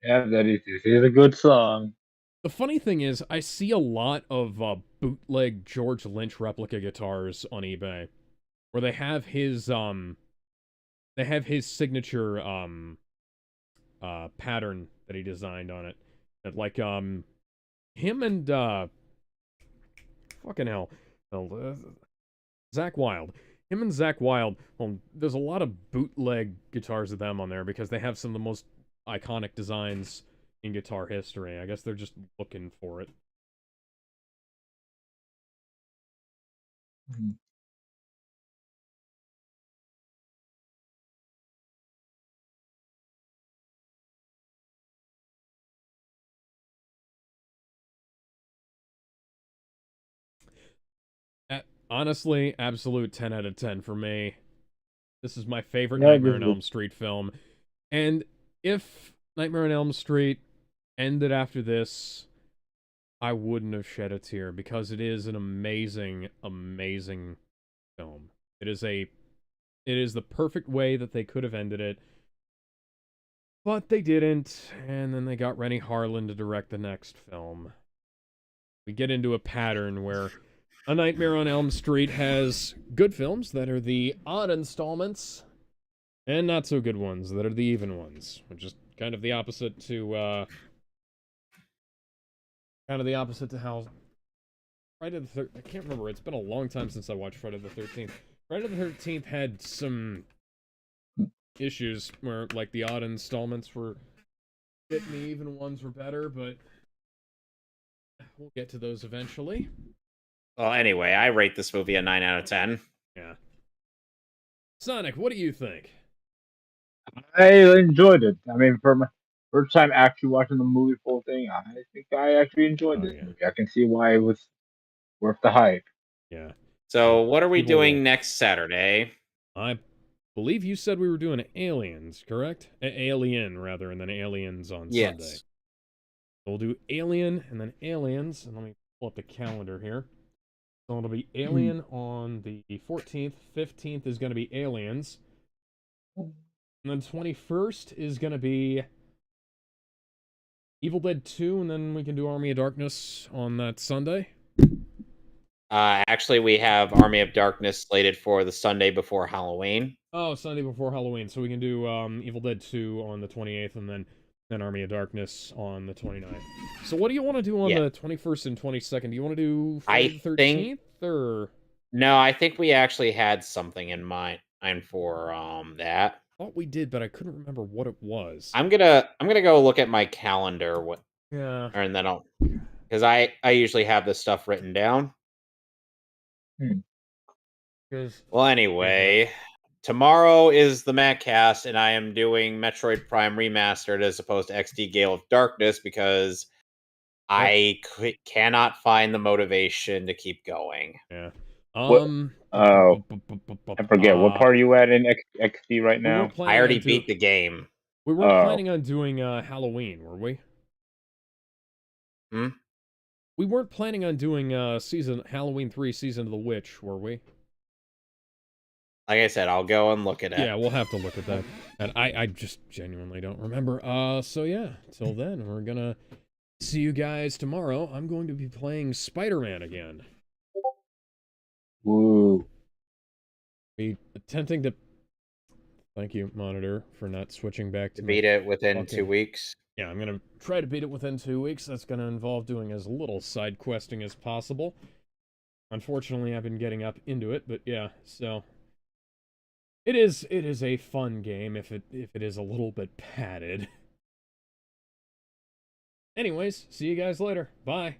A: Yeah, that is a good song.
C: The funny thing is, I see a lot of bootleg George Lynch replica guitars on eBay, where they have his signature pattern that he designed on it. That like him and fucking hell, Zach Wilde. Him and Zach Wild, well, there's a lot of bootleg guitars of them on there because they have some of the most iconic designs in guitar history. I guess they're just looking for it.
A: Mhm.
C: Honestly, absolute 10 out of 10 for me. This is my favorite
A: Yeah,
C: Nightmare
A: this
C: on
A: is
C: Elm Street film. And if Nightmare on Elm Street ended after this, I wouldn't have shed a tear because it is an amazing, amazing film. It is the perfect way that they could have ended it. But they didn't, and then they got Rennie Harlan to direct the next film. We get into a pattern where A Nightmare on Elm Street has good films that are the odd installments, and not so good ones that are the even ones, which is kind of the opposite to how Friday the 13th. I can't remember. It's been a long time since I watched Friday the 13th. Friday the 13th had some issues where, like, the odd installments were fit, and the even ones were better, but we'll get to those eventually.
B: Well, anyway, I rate this movie a 9 out of 10.
C: Yeah. Sonic, what do you think?
A: I enjoyed it. I mean, for my first time actually watching the movie full thing, I think I actually enjoyed
C: Oh,
A: this
C: yeah.
A: movie. I can see why it was worth the hype.
C: Yeah.
B: So, what are we
C: People
B: doing
C: will-
B: next Saturday?
C: I believe you said we were doing Aliens, correct? Alien, rather, and then Aliens on Sunday.
B: Yes.
C: We'll do Alien and then Aliens, and let me pull up the calendar here. So it'll be Alien on the 14th, 15th is going to be Aliens, and then 21st is going to be Evil Dead 2, and then we can do Army of Darkness on that Sunday.
B: Actually, we have Army of Darkness slated for the Sunday before Halloween.
C: Oh, Sunday before Halloween, so we can do Evil Dead 2 on the 28th, and then Army of Darkness on the 29th. So what do you want to do on
B: Yeah.
C: the 21st and 22nd? Do you want to do
B: I
C: Friday the 13th, or...
B: No, I think we actually had something in mind for that.
C: I thought we did, but I couldn't remember what it was.
B: I'm gonna go look at my calendar.
C: Yeah.
B: And then because I usually have this stuff written down. Well, anyway, tomorrow is the Mattcast, and I am doing Metroid Prime Remastered as opposed to XD Gale of Darkness because I cannot find the motivation to keep going.
C: Yeah.
A: Oh, I forget. What part are you at in XD right
C: we weren't
A: now?
B: I already
C: planning on
B: beat the game.
C: We weren't
A: Oh.
C: planning on doing Halloween, were we?
B: Hmm?
C: We weren't planning on doing Halloween 3 Season of the Witch, were we?
B: Like I said, I'll go and look at it.
C: Yeah, we'll have to look at that. And I just genuinely don't remember. So yeah, till then, we're gonna see you guys tomorrow. I'm going to be playing Spider-Man again.
A: Woo.
C: Be attempting to... Thank you, Monitor, for not switching back to
B: Beat it within 2
C: fucking-
B: weeks.
C: Yeah, I'm gonna try to beat it within 2 weeks. That's gonna involve doing as little side questing as possible. Unfortunately, I've been getting up into it, but yeah, so... It is a fun game if it is a little bit padded. Anyways, see you guys later. Bye.